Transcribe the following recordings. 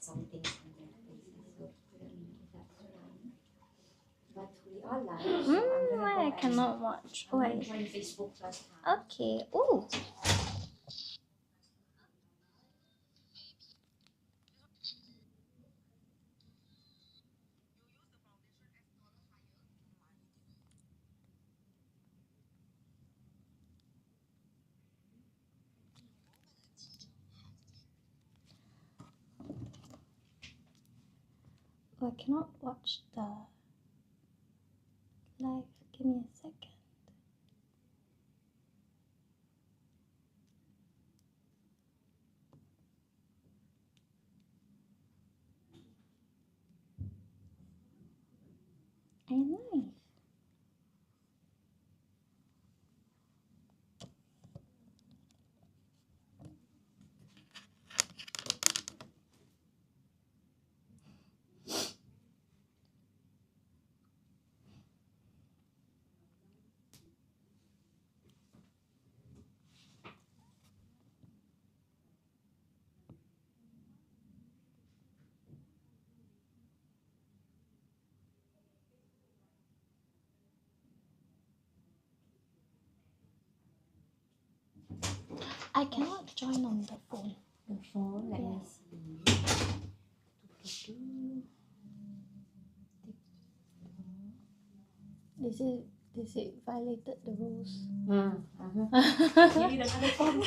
some things on their faces. So that's fine. But we are live, so I'm gonna why go I cannot watch? I'm gonna Why? join Facebook plus now. Okay. Oh. Oh, I cannot watch the live. Give me a second. I know. I cannot join on the phone. The phone, let me see. This is violated the rules. You need another phone.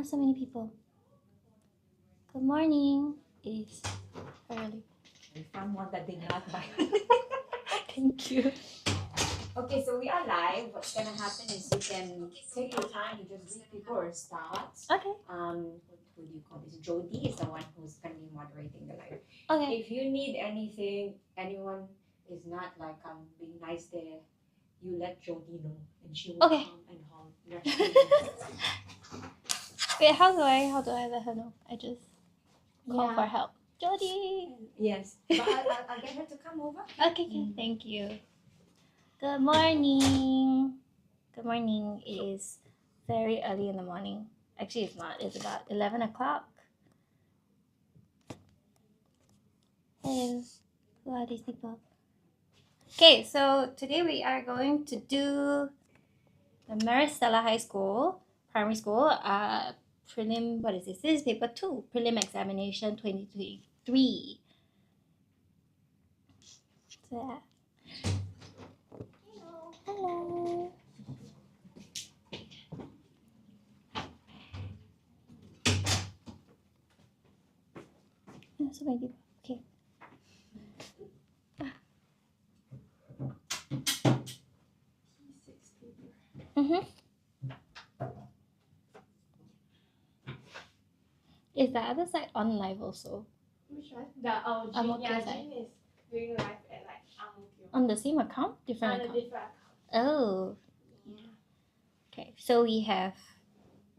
So many people. Good morning. It's early. We found one that did not buy. Thank you. Okay, so we are live. What's gonna happen is you can take your time to just read people or start. Okay. Who do you call this? Jody is the one who's gonna be moderating the live. Okay. If you need anything, anyone is not like being nice there, you let Jody know, and she will Okay. come and help. Wait, how do I let her know? I just call Yeah. for help. Jody. Yes, but I'll get her to come over. Okay. Thank you. Good morning. Good morning. It is very early in the morning. Actually, it's not. It's about 11 o'clock. Hello. Who are these people? Okay, so today we are going to do the Stella High School, primary school, prelim, what is this? This is paper 2, prelim examination 2023. So, yeah. Hello. Oh, so many people. Okay. Is the other side on live also? Which one? The Ang Mo Jean, Kio yeah, side. Jean is doing live at like Ang Mo Kio. On the same account? Different On a account? different account. Oh. Yeah. Okay, so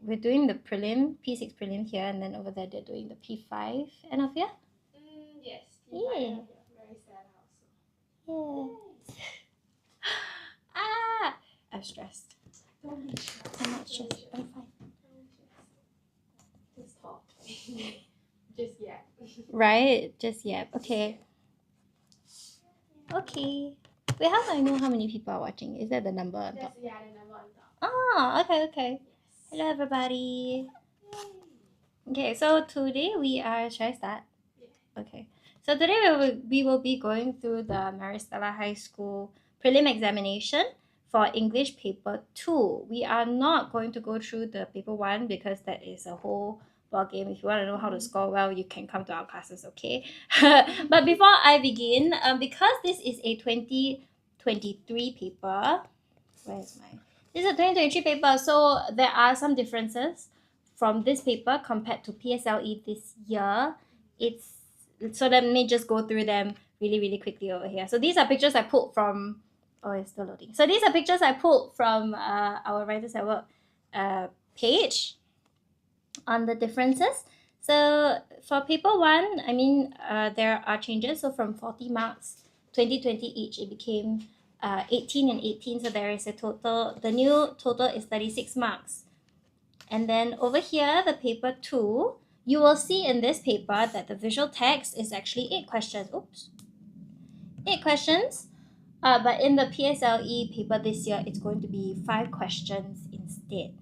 we're doing the prelim, P6 prelim here, and then over there they're doing the P5 end of year? Yes. Yeah. Very sad also. Yeah. I'm stressed. Don't be stressed. I'm not stressed. I'm fine. Just talk. Just yeah. Right? Just yeah. Okay. Okay. Wait, how do I know how many people are watching? Is that the number on top? That's the number on top. Oh, okay. Hello, everybody. Okay, so today we are. Should I start? Yeah. Okay. So today we will be going through the Stella High School prelim examination for English paper 2. We are not going to go through the paper 1 because that is a whole ball game. If you want to know how to score well, you can come to our classes, okay? But before I begin, because this is a 2023 paper, this is a 2023 paper, so there are some differences from this paper compared to PSLE this year. So let me just go through them really quickly over here. So these are pictures I pulled from. Oh, it's still loading. So these are pictures I pulled from our Writers at Work page on the differences. So for paper 1, I mean, there are changes. So from 40 marks, 20 each, it became 18 and 18. So there is a total, the new total is 36 marks. And then over here, the paper 2, you will see in this paper that the visual text is actually 8 questions. Oops. 8 questions. But in the PSLE paper this year, it's going to be 5 questions instead.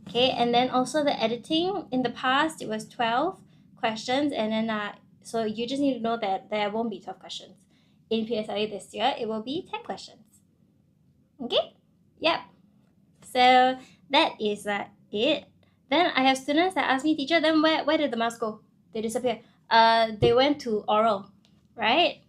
Okay, and then also the editing, in the past, it was 12 questions. And then, so you just need to know that there won't be 12 questions. In PSLE this year, it will be 10 questions. Okay, yep. So that is it. Then I have students that ask me, teacher, then where did the marks go? They disappear. They went to oral, right?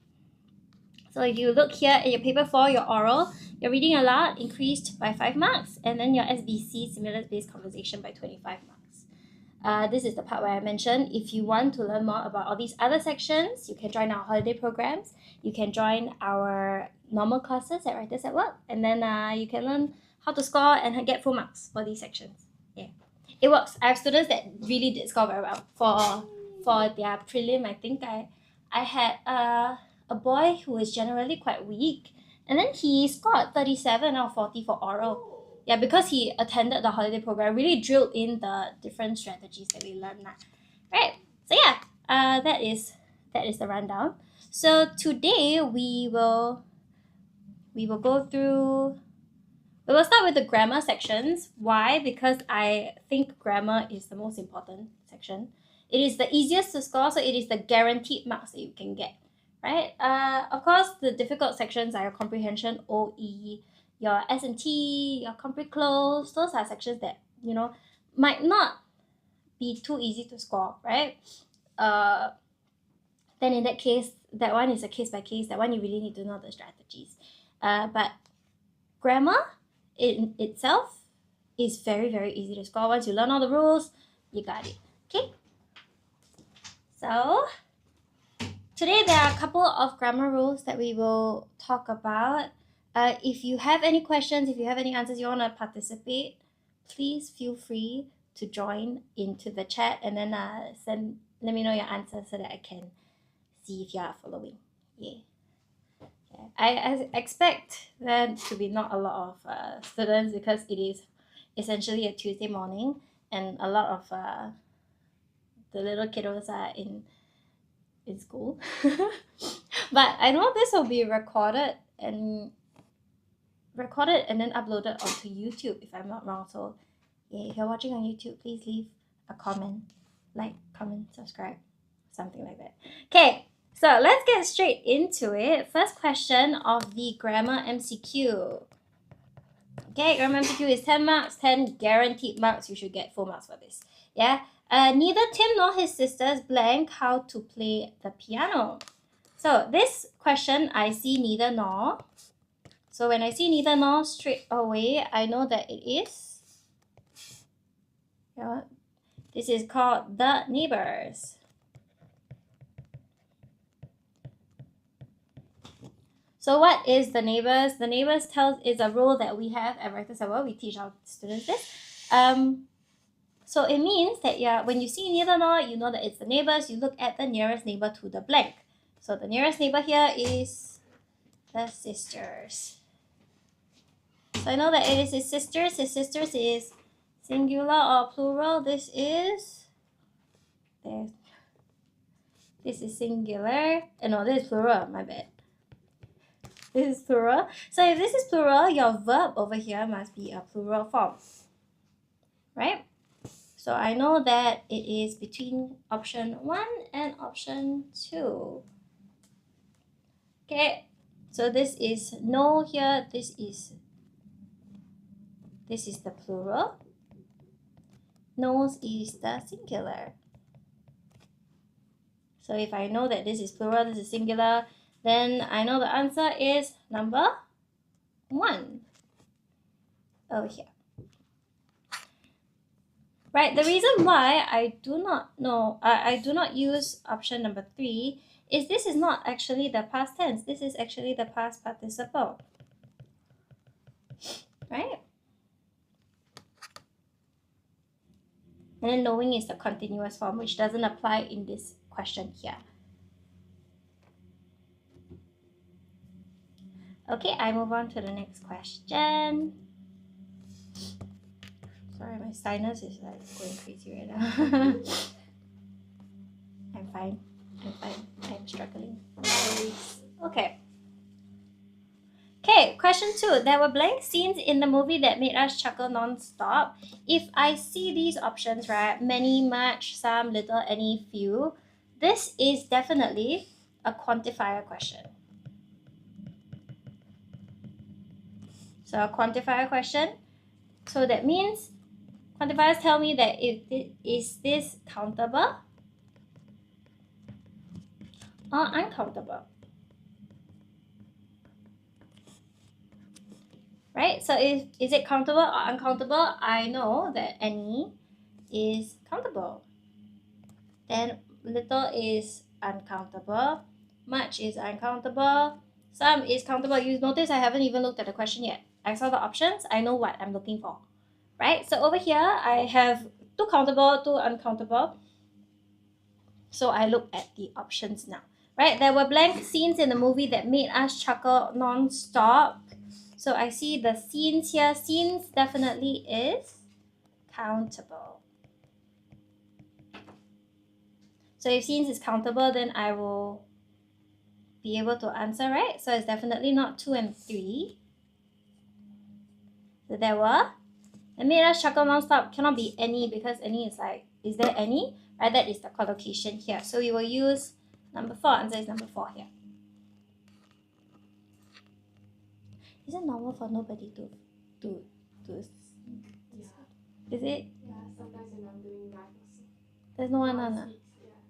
So if you look here at your paper 4, your oral, your reading aloud increased by 5 marks, and then your SBC, stimulus-based conversation, by 25 marks. This is the part where I mentioned, if you want to learn more about all these other sections, you can join our holiday programs. You can join our normal classes at Writers at Work, and then you can learn how to score and get full marks for these sections. Yeah, it works. I have students that really did score very well for their prelim. I think I had a boy who is generally quite weak, and then he scored 37 out of 40 for oral. Yeah, because he attended the holiday program, really drilled in the different strategies that we learned. Right. So yeah, that is the rundown. So today we will go through. We will start with the grammar sections. Why? Because I think grammar is the most important section. It is the easiest to score, so it is the guaranteed marks that you can get. Right? Of course, the difficult sections are your comprehension, OE, your S&T, your compre close. Those are sections that, might not be too easy to score, right? Then in that case, that one is a case by case. That one you really need to know the strategies. But grammar in itself is very, very easy to score. Once you learn all the rules, you got it. Okay? So today there are a couple of grammar rules that we will talk about. If you have any questions, if you have any answers, you want to participate, please feel free to join into the chat and then let me know your answers so that I can see if you are following. Yeah. I expect there to be not a lot of students because it is essentially a Tuesday morning and a lot of the little kiddos are in school. But I know this will be recorded and then uploaded onto YouTube if I'm not wrong. So yeah, if you're watching on YouTube, please leave a comment, like, comment, subscribe, something like that. Okay, so let's get straight into it. First question of the grammar MCQ. Okay, grammar MCQ is 10 marks, 10 guaranteed marks. You should get full marks for this. Yeah. Neither Tim nor his sisters blank how to play the piano. So this question, I see neither nor. So when I see neither nor straight away, I know that it is. Yeah, this is called the neighbors. So what is the neighbors? The neighbors is a rule that we have at Writers at Work. We teach our students this. So it means that when you see neither nor, you know that it's the neighbors. You look at the nearest neighbor to the blank. So the nearest neighbor here is the sisters. So I know that it is his sisters. His sisters is singular or plural. This is singular. No, this is plural. My bad. This is plural. So if this is plural, your verb over here must be a plural form. Right? So I know that it is between option 1 and option 2. Okay, so this is no here. This is the plural. Knows is the singular. So if I know that this is plural, this is singular, then I know the answer is number 1 over here. Right, the reason why I do not use option number 3 is this is not actually the past tense. This is actually the past participle. Right? And then knowing is the continuous form, which doesn't apply in this question here. Okay, I move on to the next question. Sorry, my sinus is like going crazy right now. I'm fine. I'm struggling. Okay. Okay, question 2. There were blank scenes in the movie that made us chuckle non-stop. If I see these options, right, many, much, some, little, any, few, this is definitely a quantifier question. So a quantifier question. So that means quantifiers tell me that is this countable or uncountable. Right? So is it countable or uncountable? I know that any is countable. Then little is uncountable. Much is uncountable. Some is countable. You notice I haven't even looked at the question yet. I saw the options. I know what I'm looking for. Right? So over here, I have 2 countable, 2 uncountable. So I look at the options now. Right? There were blank scenes in the movie that made us chuckle non-stop. So I see the scenes here. Scenes definitely is countable. So if scenes is countable, then I will be able to answer, right? So it's definitely not 2 and 3. So there were. And made us chuckle non-stop cannot be any because any is like, is there any? Right, that is the collocation here. So we will use number 4. Answer is number 4 here. Is it normal for nobody to Yeah. is it? Yeah, sometimes when I'm doing math also. There's no one No on. one speaks, yeah.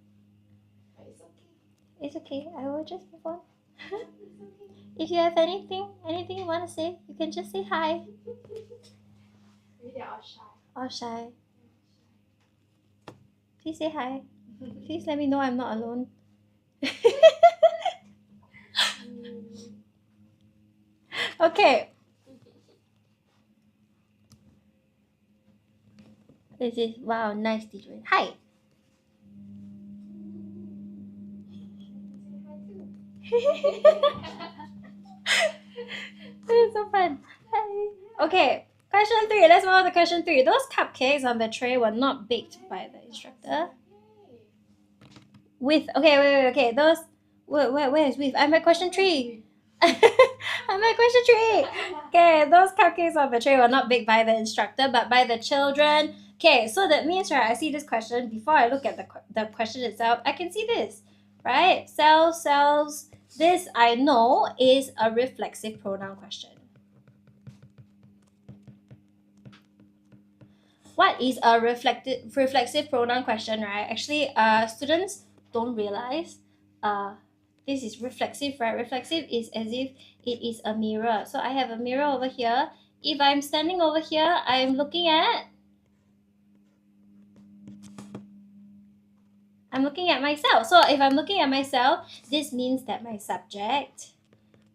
But it's okay. It's okay. I will just move on. It's okay. If you have anything you want to say, you can just say hi. Maybe they're all shy. Or shy. Please say hi. Please let me know I'm not alone. Okay. This is wow, nice teacher. Hi. This is so fun. Hi. Okay. Question 3. Let's move on to question 3. Those cupcakes on the tray were not baked by the instructor. With okay. Those where is with? I'm at question 3. I'm at question 3. Okay, those cupcakes on the tray were not baked by the instructor, but by the children. Okay, so that means, right, I see this question. Before I look at the question itself, I can see this, right? Selves. This, I know, is a reflexive pronoun question. What is a reflexive pronoun question, right? Actually, students don't realize this is reflexive, right? Reflexive is as if it is a mirror. So I have a mirror over here. If I'm standing over here, I'm looking at myself. So if I'm looking at myself, this means that my subject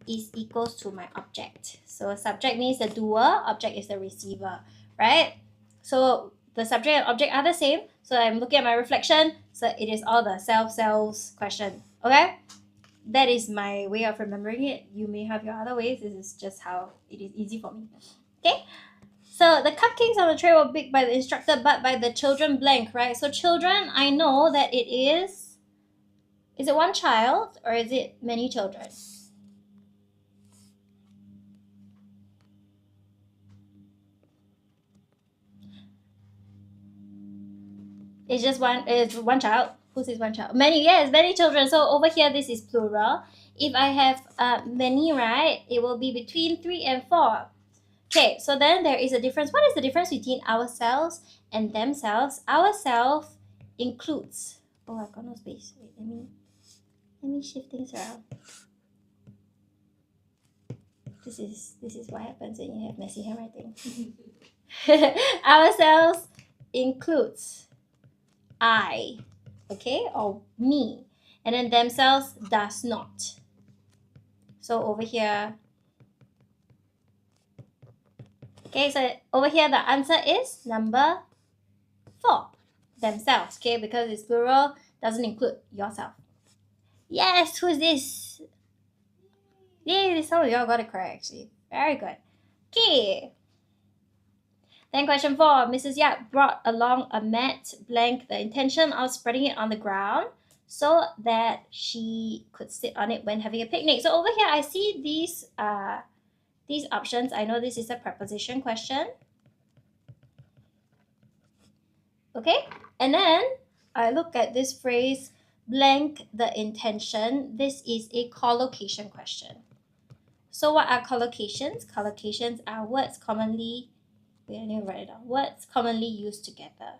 is equals to my object. So subject means the doer, object is the receiver, right? So the subject and object are the same. So I'm looking at my reflection. So it is all the selves question. Okay? That is my way of remembering it. You may have your other ways. This is just how it is easy for me. Okay? So the cupcakes on the tray were baked by the instructor, but by the children blank, right? So children, I know that it is it one child or is it many children? It's one child. Who says one child? Many, yes, many children. So over here, this is plural. If I have many, right, it will be between 3 and 4. Okay, so then there is a difference. What is the difference between ourselves and themselves? Ourselves includes. Oh, I've got no space. Wait, let me shift things around. This is what happens when you have messy handwriting. Ourselves includes I, okay, or me, and then themselves does not. So over here, okay, so over here the answer is number 4. themselves, okay? Because it's plural, doesn't include yourself. Yes, who's this? Yay, some of y'all got it correct actually. Very good. Okay. Then question 4. Mrs. Yap brought along a mat blank the intention of spreading it on the ground so that she could sit on it when having a picnic. So over here I see these options. I know this is a preposition question. Okay? And then I look at this phrase blank the intention. This is a collocation question. So what are collocations? Collocations are words commonly, wait, I need to write it down. Words commonly used together.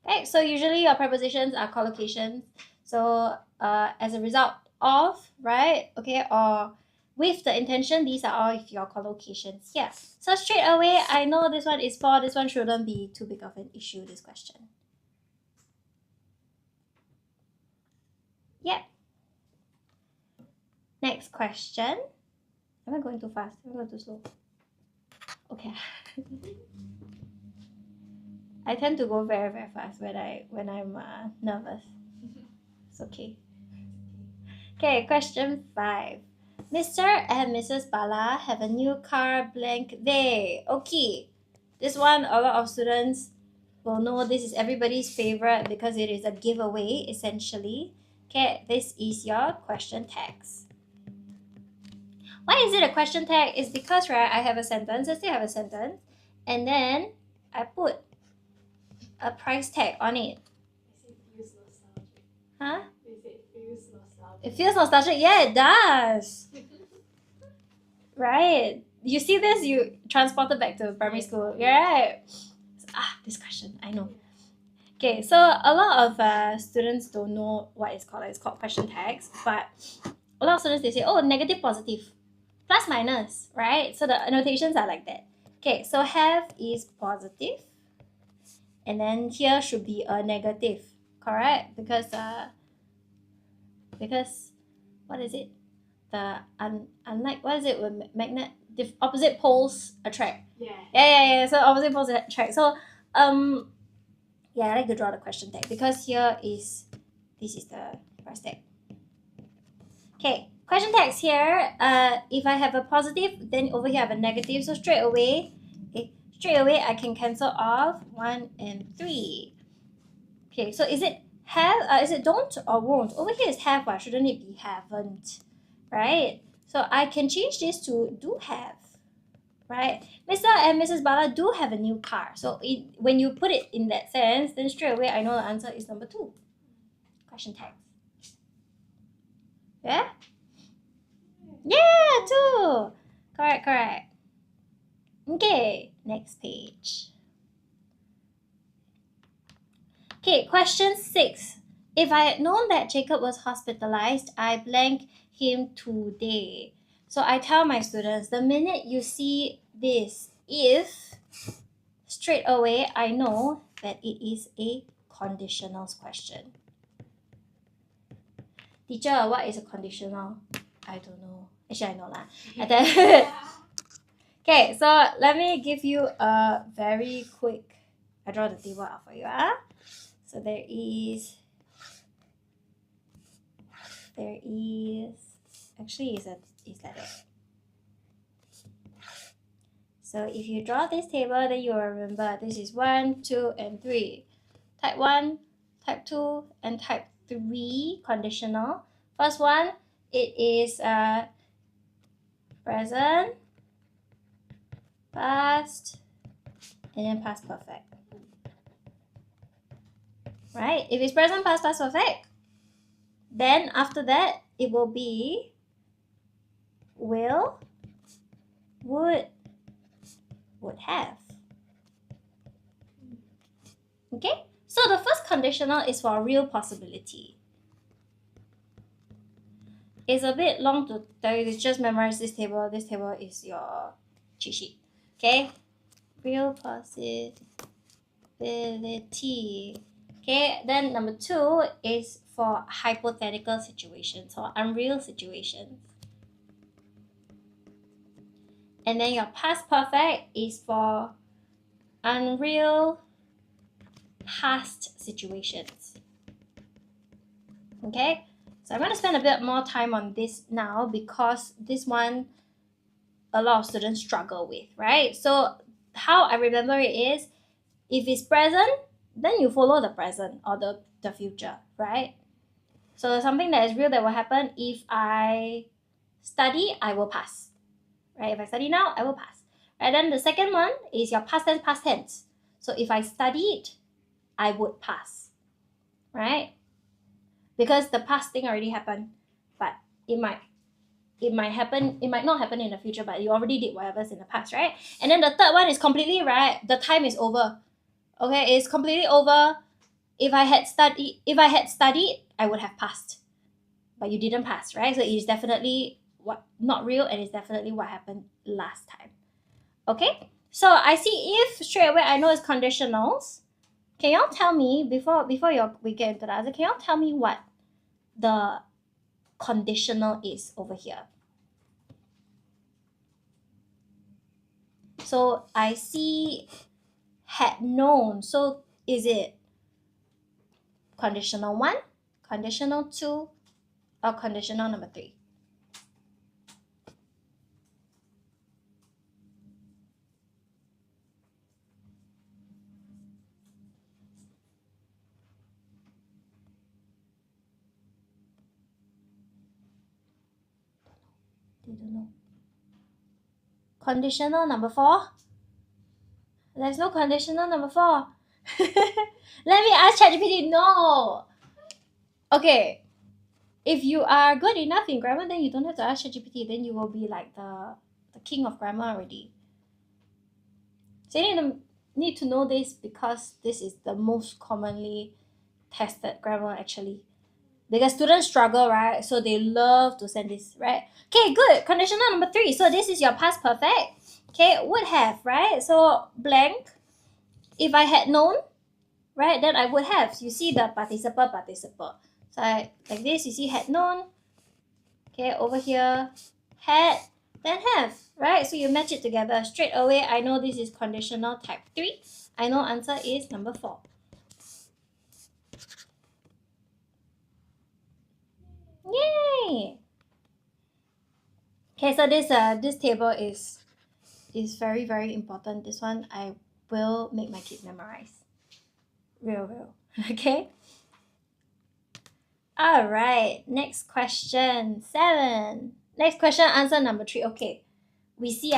Okay, so usually your prepositions are collocations. So as a result of, right? Okay, or with the intention, these are all of your collocations here. So straight away, I know this one is 4. This one shouldn't be too big of an issue, this question. Yep. Next question. Am I going too fast? Am I going too slow? Okay. I tend to go very, very fast when I'm nervous. It's okay. Okay, question 5. Mr. and Mrs. Bala have a new car blank they. Okay, this one a lot of students will know this is everybody's favorite because it is a giveaway essentially. Okay, this is your question text. Why is it a question tag? It's because, right, I have a sentence, I still have a sentence, and then I put a price tag on it. It feels nostalgic. Huh? It feels nostalgic. It feels nostalgic. Yeah, it does. Right? You see this, you transported back to primary school. Yeah, right? This question, I know. Okay, so a lot of students don't know what it's called. It's called question tags, but a lot of students, they say, oh, negative, positive, plus, minus, right? So the annotations are like that. Okay, so have is positive, and then here should be a negative, correct? Because what is it? The unlike, what is it with magnet? Opposite poles attract. Yeah. So opposite poles attract. So yeah, I like to draw the question tag because this is the price tag. Okay, question tags here. If I have a positive, then over here I have a negative. So straight away I can cancel off 1 and 3. Okay, so is it have? Is it don't or won't? Over here is have. Why shouldn't it be haven't? Right? So I can change this to do have. Right? Mr. and Mrs. Bala do have a new car. So when you put it in that sense, then straight away I know the answer is number 2. Question tag. Yeah? Yeah, 2. Correct. Okay, next page. Okay, question 6. If I had known that Jacob was hospitalized, I blank him today. So I tell my students, the minute you see this if, straight away I know that it is a conditional question. Teacher, what is a conditional? I don't know. Actually, I know lah. Okay, so let me give you a very quick. I draw the table out for you. So there is actually it's like that. So if you draw this table, then you will remember this is 1, 2, and 3. Type 1, type 2, and type 3 conditional. First one, it is present, past, and then past perfect. Right? If it's present, past, past perfect, then after that it will be will, would have. Okay? So the first conditional is for a real possibility. It's a bit long to tell you, just memorize this table. This table is your cheat sheet. Okay? Real possibility. Okay, then number 2 is for hypothetical situations or unreal situations. And then your past perfect is for unreal past situations. Okay, so I'm going to spend a bit more time on this now because this one a lot of students struggle with, right? So how I remember it is, if it's present, then you follow the present or the future, right? So something that is real that will happen, if I study, I will pass, right? If I study now, I will pass. And then the second one is your past tense. So if I studied, I would pass, right? Because the past thing already happened, but it might happen, it might not happen in the future, but you already did whatever's in the past, right? And then the third one is completely right. The time is over. Okay, it's completely over. If I had studied, I would have passed. But you didn't pass, right? So it is definitely what not real, and it's definitely what happened last time. Okay? So I see if straight away I know it's conditionals. Can y'all tell me before we get into the answer, can y'all tell me what the conditional is over here? So I see had known. So is it conditional 1, conditional 2, or conditional number 3? They don't know. Conditional number 4? There's no conditional number 4. Let me ask ChatGPT. No. Okay. If you are good enough in grammar, then you don't have to ask ChatGPT. Then you will be like the king of grammar already. So you need to know this because this is the most commonly tested grammar actually. Because students struggle, right? So they love to send this, right? Okay, good. Conditional number 3. So this is your past perfect. Okay, would have, right? So blank. If I had known, right, then I would have. You see the participle. So like this, you see had known. Okay, over here, had, then have, right? So you match it together. Straight away, I know this is conditional type 3. I know answer is number 4. Yay! Okay, so this table is very, very important. This one I will make my kid memorize. Real. Okay? Alright, next question. 7. Next question, answer number 3. Okay. We see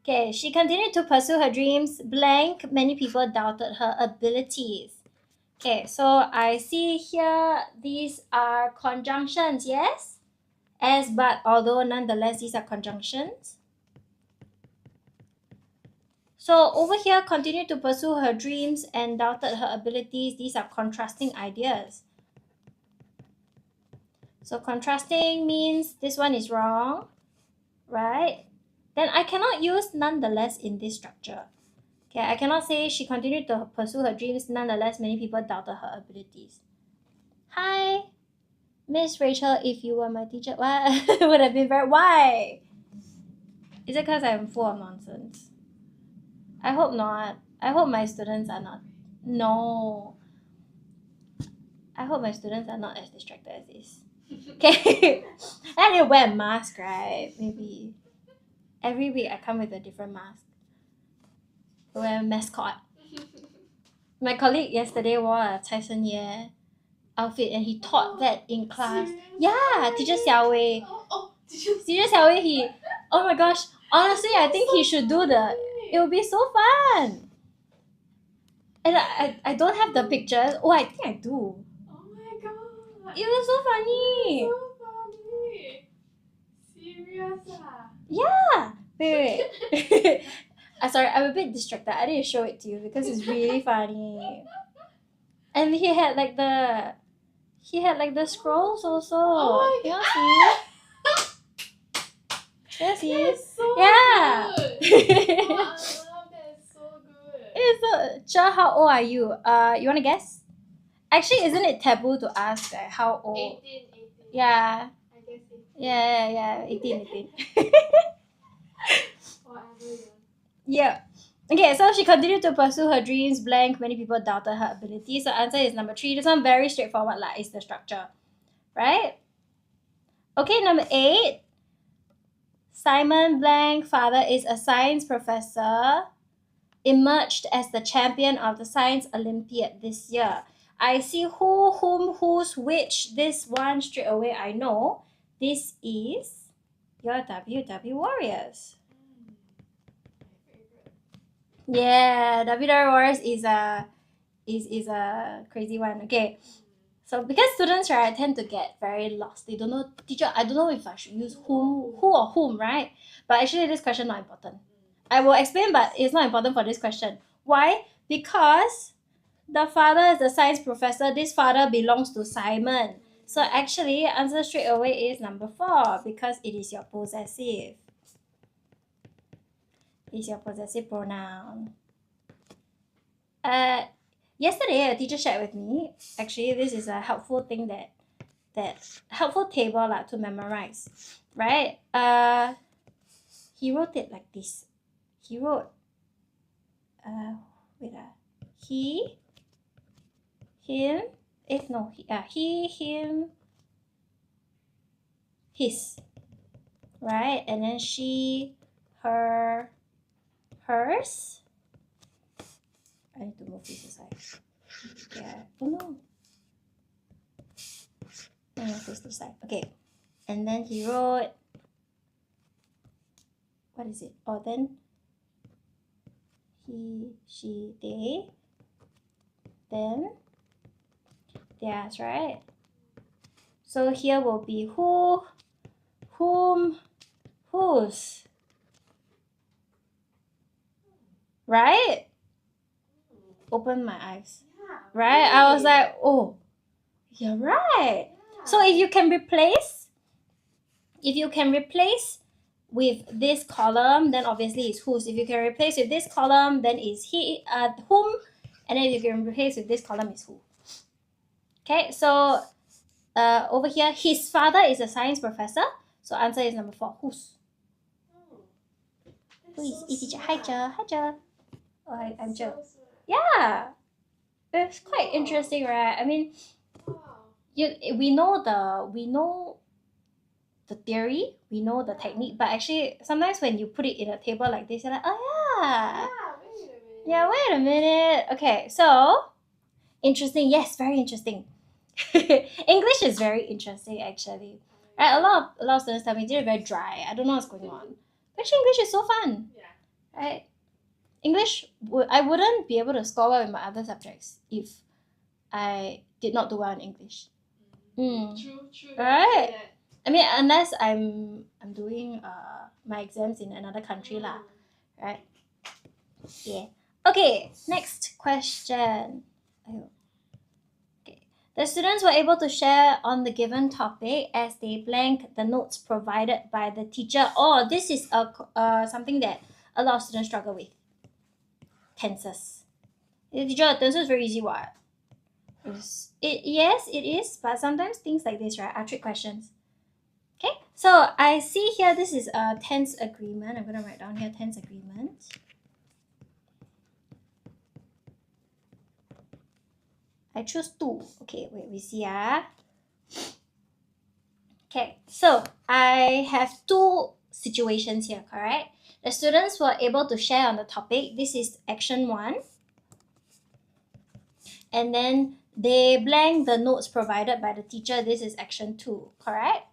okay, she continued to pursue her dreams. Blank, many people doubted her abilities. Okay, so I see here these are conjunctions, yes? As, but, although, nonetheless, these are conjunctions. So over here, continued to pursue her dreams and doubted her abilities. These are contrasting ideas. So contrasting means this one is wrong, right? Then I cannot use nonetheless in this structure. Okay, I cannot say she continued to pursue her dreams. Nonetheless, many people doubted her abilities. Hi, Miss Rachel, if you were my teacher, what would have been very... Why? Is it because I'm full of nonsense? I hope not. I hope my students are not. No. I hope my students are not as distracted as this. Okay. I need to wear a mask, right? Maybe. Every week I come with a different mask. I wear a mascot. My colleague yesterday wore a Cai Shen Ye outfit and he taught that in class. Serious? Yeah, teacher Xiao Wei. Teacher Xiao Wei, he... Oh my gosh. Honestly, I think he should do the... It would be so fun. And I don't have the pictures. Oh, I think I do. Oh my god. It was so funny. So funny. Serious Yeah. Wait. Sorry, I'm a bit distracted. I didn't show it to you because it's really funny. And he had like the scrolls also. Oh my Can you see? Can you see? That's so Yeah. good. Oh, I love that. It's so good. It's so... Cha, how old are you? You wanna guess? Actually, isn't it taboo to ask how old? 18. Yeah. I guess 18. Yeah. 18. Oh, I Yeah. Okay, so she continued to pursue her dreams blank. Many people doubted her ability. So answer is number 3. This one very straightforward lah, is the structure. Right? Okay, number 8. Simon blank father is a science professor, emerged as the champion of the Science Olympiad this year. I see who, whom, whose, which. This one straight away I know. This is your WW Warriors. My favorite. Yeah, WW Warriors is a crazy one. Okay. So because students, right, tend to get very lost. They don't know, teacher, I don't know if I should use who or whom, right? But actually this question not important. I will explain, but it's not important for this question. Why? Because the father is the science professor. This father belongs to Simon. So actually, answer straight away is number 4 because it is your possessive. It's your possessive pronoun. Yesterday, a teacher shared with me. Actually, this is a helpful thing that helpful table lah to memorize, right? He wrote it like this. He wrote, he, him, he, him, his, right? And then she, her, hers. I need to move this aside. Yeah. Oh no. I'm gonna face this side. Okay. And then he wrote, what is it? Oh, then he, she, they, them, theirs, right? So here will be who, whom, whose. Right? Open my eyes. Yeah. Right? I was like, oh, you're right. Yeah. So if you can replace with this column, then obviously it's whose. If you can replace with this column, then it's he, whom, and then if you can replace with this column is who. Okay, so over here, his father is a science professor. So answer is number 4, whose. Who is teacher? Hi, Jer. Hi, Jer. Oh, hi, I'm Jer. Yeah, it's quite interesting, right? I mean, we know the theory, we know the technique, but actually sometimes when you put it in a table like this, you're like, oh yeah. Yeah, wait a minute. Okay, so interesting. Yes, very interesting. English is very interesting actually. Right, a lot of students tell me they're very dry. I don't know what's going on. Actually, English is so fun. Yeah. Right? English, I wouldn't be able to score well in my other subjects if I did not do well in English. True. Right? I mean, unless I'm doing my exams in another country lah, right? Yeah. Okay, next question. Okay. The students were able to share on the given topic as they blank the notes provided by the teacher. Oh, this is something that a lot of students struggle with. Tenses. The teacher, tenses is very easy, what? Yes, it is, but sometimes things like this, right, are trick questions. Okay, so I see here this is a tense agreement. I'm gonna write down here tense agreement. I choose 2. Okay, wait, we see. Okay, so I have 2 situations here, correct? The students were able to share on the topic. This is action 1. And then they blank the notes provided by the teacher. This is action 2, correct?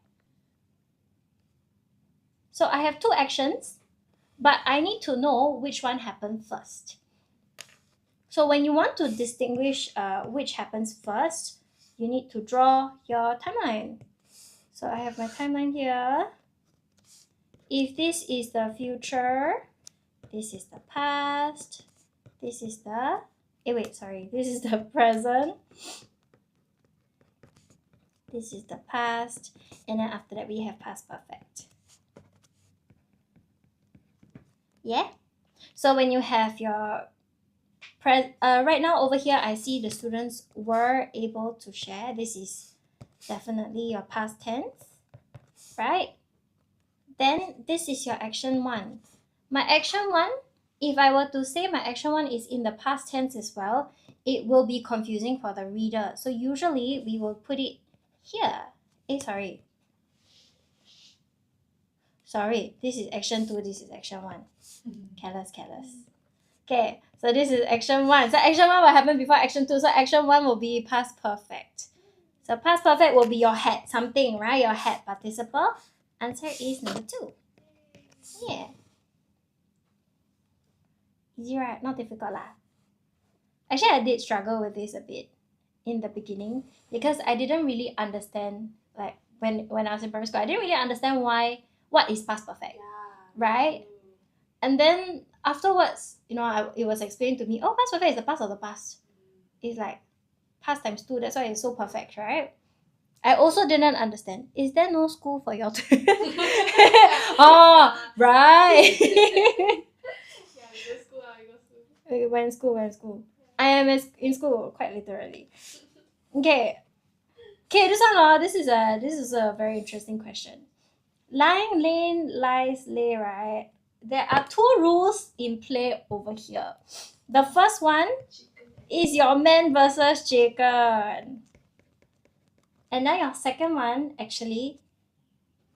So I have 2 actions, but I need to know which one happened first. So when you want to distinguish which happens first, you need to draw your timeline. So I have my timeline here. If this is the future, this is the past, this is the, this is the present, this is the past, and then after that we have past perfect. Yeah? So when you have your right now over here, I see the students were able to share. This is definitely your past tense, right? Then this is your action 1. My action 1 if I were to say my action 1 is in the past tense as well, it will be confusing for the reader. So usually we will put it here. Sorry, this is action 2, this is action 1. Careless. Okay, so this is action 1. So action 1 will happen before action 2. So action 1 will be past perfect. So past perfect will be your had something, right? Your had participle. Answer is number 2. Yeah. Easy, right? Not difficult lah. Actually, I did struggle with this a bit in the beginning because I didn't really understand, like when I was in primary school, I didn't really understand what is past perfect, right? And then afterwards, it was explained to me, oh, past perfect is the past of the past. It's like past times 2, that's why it's so perfect, right? I also didn't understand. Is there no school for your Oh, right. You go school. When school. I am in school quite literally. Okay, this one, this is a very interesting question. Lying, lane, lies, lay, right? There are 2 rules in play over here. The first one is your man versus chicken. And then your second one actually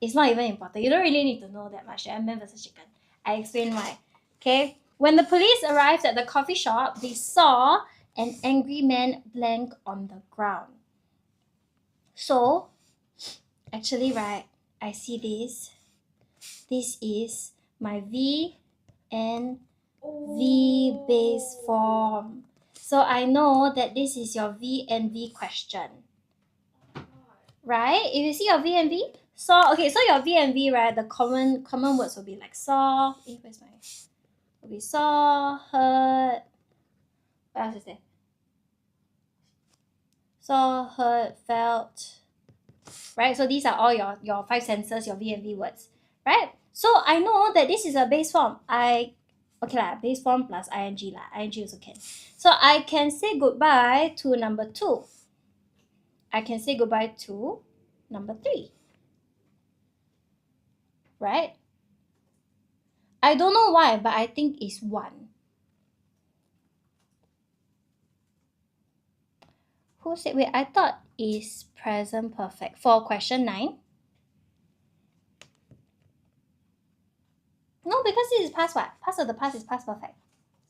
is not even important. You don't really need to know that much. Man versus chicken. I explain why. Okay. When the police arrived at the coffee shop, they saw an angry man blank on the ground. So, actually, right, I see this. This is my V and V base form. So I know that this is your V and V question. Right? If you see your V and V, saw. Okay, so your V and V, right? The common words will be like saw. Where's my? Will be saw, heard. What else is there? Saw, heard, felt. Right? So these are all your 5 senses, your V and V words. Right? So I know that this is a base form. Base form plus ing lah. Ing also can. So I can say goodbye to number 2. I can say goodbye to number 3. Right? I don't know why, but I think it's 1. Who said, wait, I thought it's present perfect for question 9. No, because this is past what? Past of the past is past perfect.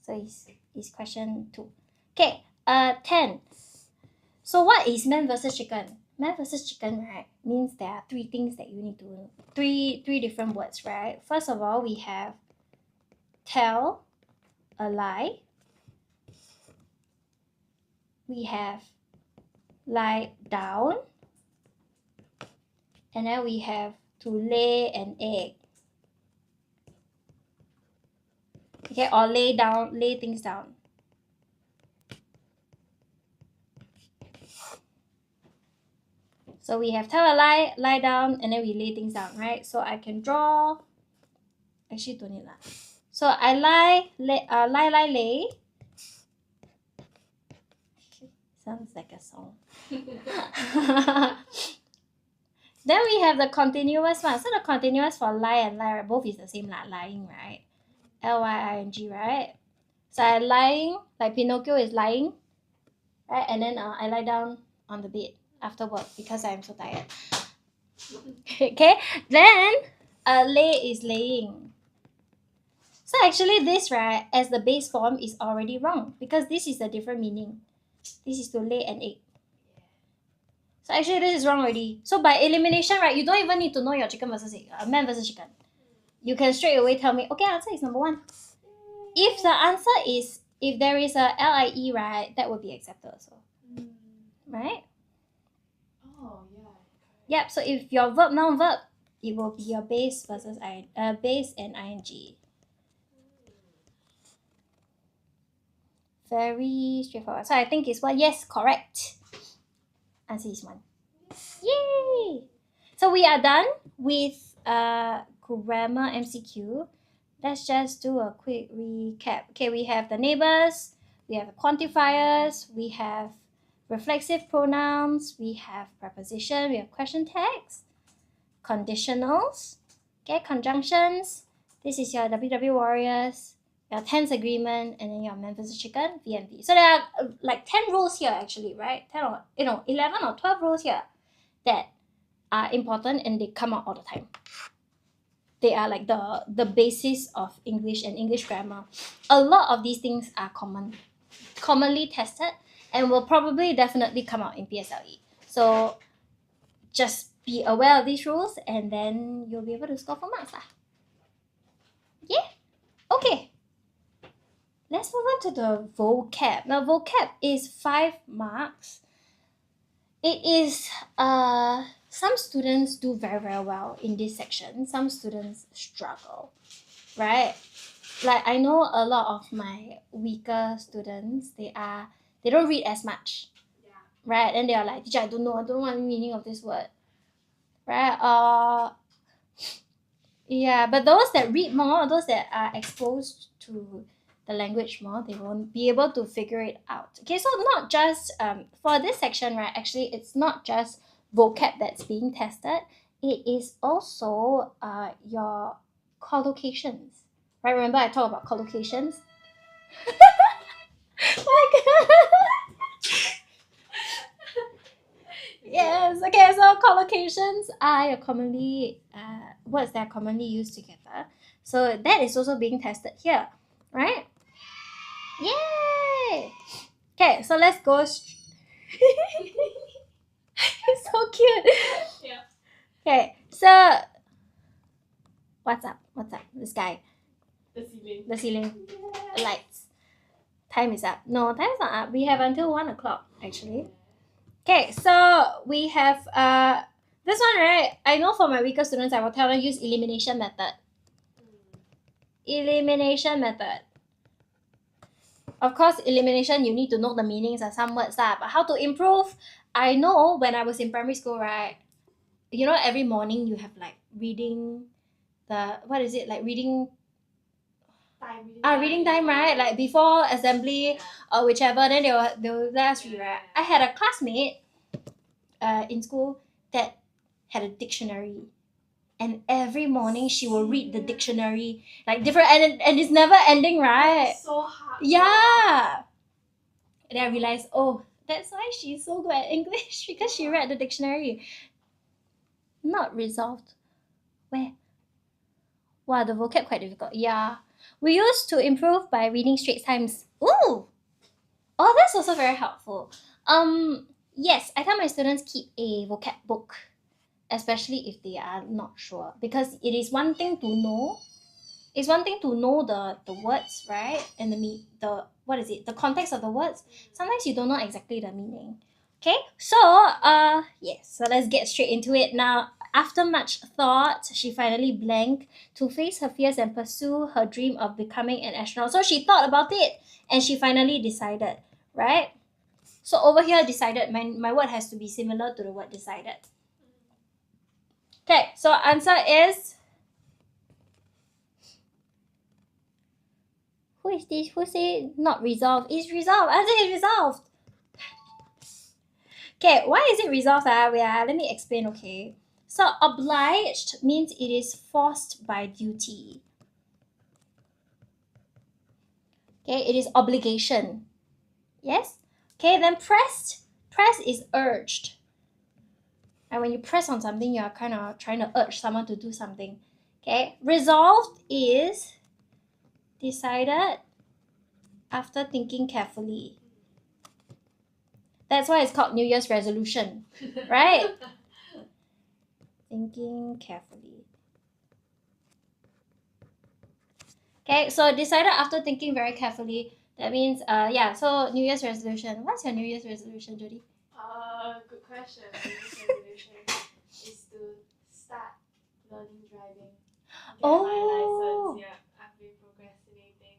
So it's question 2. Okay, 10. So what is man versus chicken? Man versus chicken, right, means there are 3 things that you need to know. 3 different words, right? First of all, we have tell a lie. We have lie down. And then we have to lay an egg. Okay, or lay things down. So we have tell a lie down, and then we lay things down, right? So I can draw. Actually, don't need that. So I lay. Sounds like a song. Then we have the continuous one. So the continuous for lie and lie, right, both is the same, lying, right? Lying, right? So I'm lying, like Pinocchio is lying, right? And then I lie down on the bed after work because I'm so tired. Okay, then lay is laying. So actually this, right, as the base form is already wrong because this is a different meaning. This is to lay an egg. So actually this is wrong already. So by elimination, right, you don't even need to know your chicken versus egg, man versus chicken. You can straight away tell me, okay, answer is number 1. If the answer is, if there is a LIE, right, that would be accepted also. Right? Oh, yeah. Yep, so if your verb, noun, verb, it will be your base versus base and ing. Very straightforward. So I think it's 1. Yes, correct. Answer is 1. Yay! So we are done with grammar MCQ. Let's just do a quick recap. Okay, we have the neighbors, we have quantifiers, we have reflexive pronouns, we have preposition, we have question tags, conditionals, okay, conjunctions. This is your WW Warriors. your tense agreement, and then your man versus chicken, VMV. So there are like 10 rules here actually, right? 10 or 11 or 12 rules here that are important and they come out all the time. They are like the basis of English and English grammar. A lot of these things are commonly tested and will probably definitely come out in PSLE. So just be aware of these rules and then you'll be able to score for marks. Yeah? Okay. Let's move on to the vocab. Now, vocab is 5 marks. It is, some students do very, very well in this section. Some students struggle, right? Like, I know a lot of my weaker students, they don't read as much, right? And they are like, teacher, I don't know the meaning of this word, right? Yeah, but those that read more, those that are exposed to the language more, they won't be able to figure it out. Okay, so not just for this section, right? Actually, it's not just vocab that's being tested. It is also your collocations, right? Remember I talked about collocations. Oh my god. Yes. Okay. So collocations are commonly words that are commonly used together. So that is also being tested here, right? Yay! Okay, so let's go. It's so cute. Yeah. Okay, so what's up? The sky, The ceiling. the ceiling, the lights. Time is up. No, time is not up. We have until 1 o'clock actually. Okay, so we have this one, right? I know for my weaker students, I will tell them use elimination method. Elimination method. Of course, elimination, you need to know the meanings of some words, but how to improve? I know when I was in primary school, right? You know, every morning you have like reading reading reading time, right? Like before assembly or whichever, then they'll let us read, right? I had a classmate in school that had a dictionary. And every morning she will read the dictionary, like different, and it's never ending, right? It's so hard. Yeah. And then I realized, oh, that's why she's so good at English, because she read the dictionary. Not resolved. Where? Wow, the vocab quite difficult. Yeah. We used to improve by reading Straits Times. Ooh! Oh, that's also very helpful. Yes, I tell my students keep a vocab book, especially if they are not sure, because it is one thing to know. It's one thing to know the words, right? And the context of the words. Sometimes you don't know exactly the meaning. Okay, so yes, so let's get straight into it now. After much thought, she finally blanked to face her fears and pursue her dream of becoming an astronaut. So she thought about it and she finally decided, right? So over here, decided, my word has to be similar to the word decided. Okay, so answer is, who is this? Who say not resolved? It's resolved. Answer is resolved. Okay, why is it resolved? Let me explain, okay? So obliged means it is forced by duty. Okay, it is obligation. Yes? Okay, then pressed. Press is urged. And when you press on something, you are kind of trying to urge someone to do something. Okay, resolved is decided after thinking carefully. That's why it's called New Year's resolution, right? Thinking carefully. Okay, so decided after thinking very carefully. That means, so New Year's resolution. What's your New Year's resolution, Jody? Good question. My resolution is to start learning driving. Get my license. Yeah, I've been procrastinating.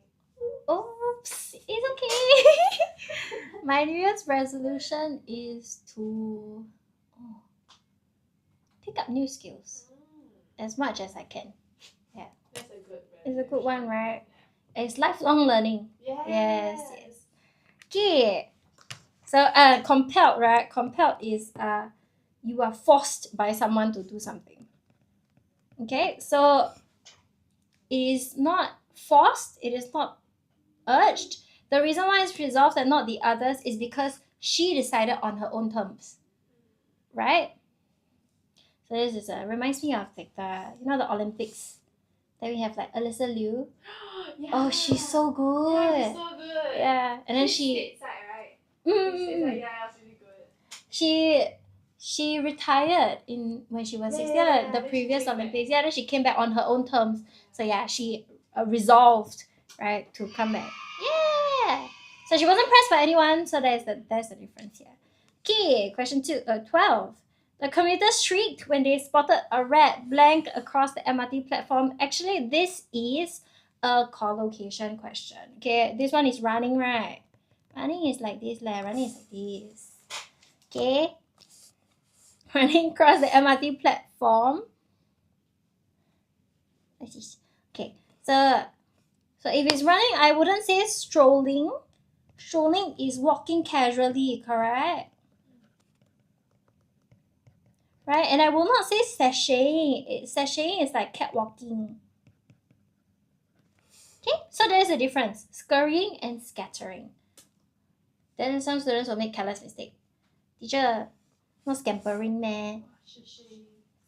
Oops, it's okay. My New Year's resolution is to pick up new skills as much as I can. Yeah, that's a good. It's a good one, right? It's lifelong learning. Yes. Okay. So compelled, right? Compelled is you are forced by someone to do something. Okay, so it is not forced, it is not urged. The reason why it's resolved and not the others is because she decided on her own terms, right? So this is reminds me of like the Olympics that we have like Alyssa Liu. Yeah. Oh, she's so Yeah, good. she's so good. Yeah, and then Stateside, right? Mm, Yeah, it's really good. she retired when she was 16, Yeah, the then she previous came Olympics. Yeah, then she came back on her own terms. So yeah, she resolved, right, to come back. Yeah. So she wasn't pressed by anyone. So there's the difference here. Okay, question 12. The commuters shrieked when they spotted a red blank across the MRT platform. Actually, this is a collocation question. Okay, this one is running, right? Running is like this, running is like this. Okay, running across the MRT platform. Okay, so if it's running, I wouldn't say strolling. Strolling is walking casually, correct? Right, and I will not say sashaying. Sashaying is like cat walking. Okay, so there is a difference: scurrying and scattering. Then some students will make careless mistake. Teacher, not scampering, man.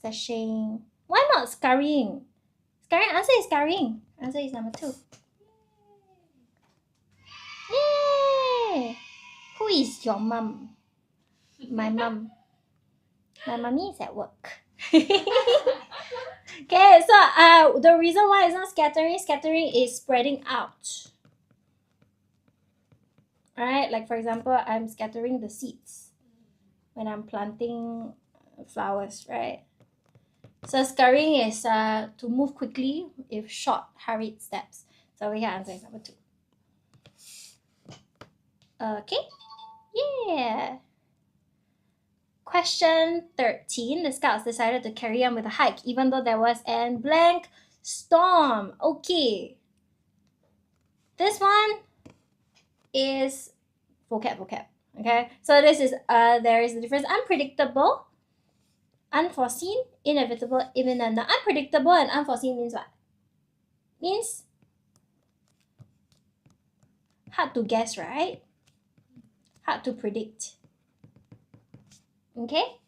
Sashaying. Why not scurrying? Scurrying. Answer is scurrying. Answer is number 2. Yay! Who is your mum? My mum. My mummy is at work. Okay, so the reason why it's not scattering is spreading out. Alright, like for example, I'm scattering the seeds when I'm planting flowers, right? So scurrying is to move quickly with short, hurried steps. So we have answer is number 2. Okay, yeah. Question 13. The scouts decided to carry on with the hike even though there was an blank storm. Okay. This one is vocab. Okay. So this is there is a difference: unpredictable, unforeseen, inevitable, imminent. Now unpredictable and unforeseen means what? Means hard to guess, right? Hard to predict. Okay?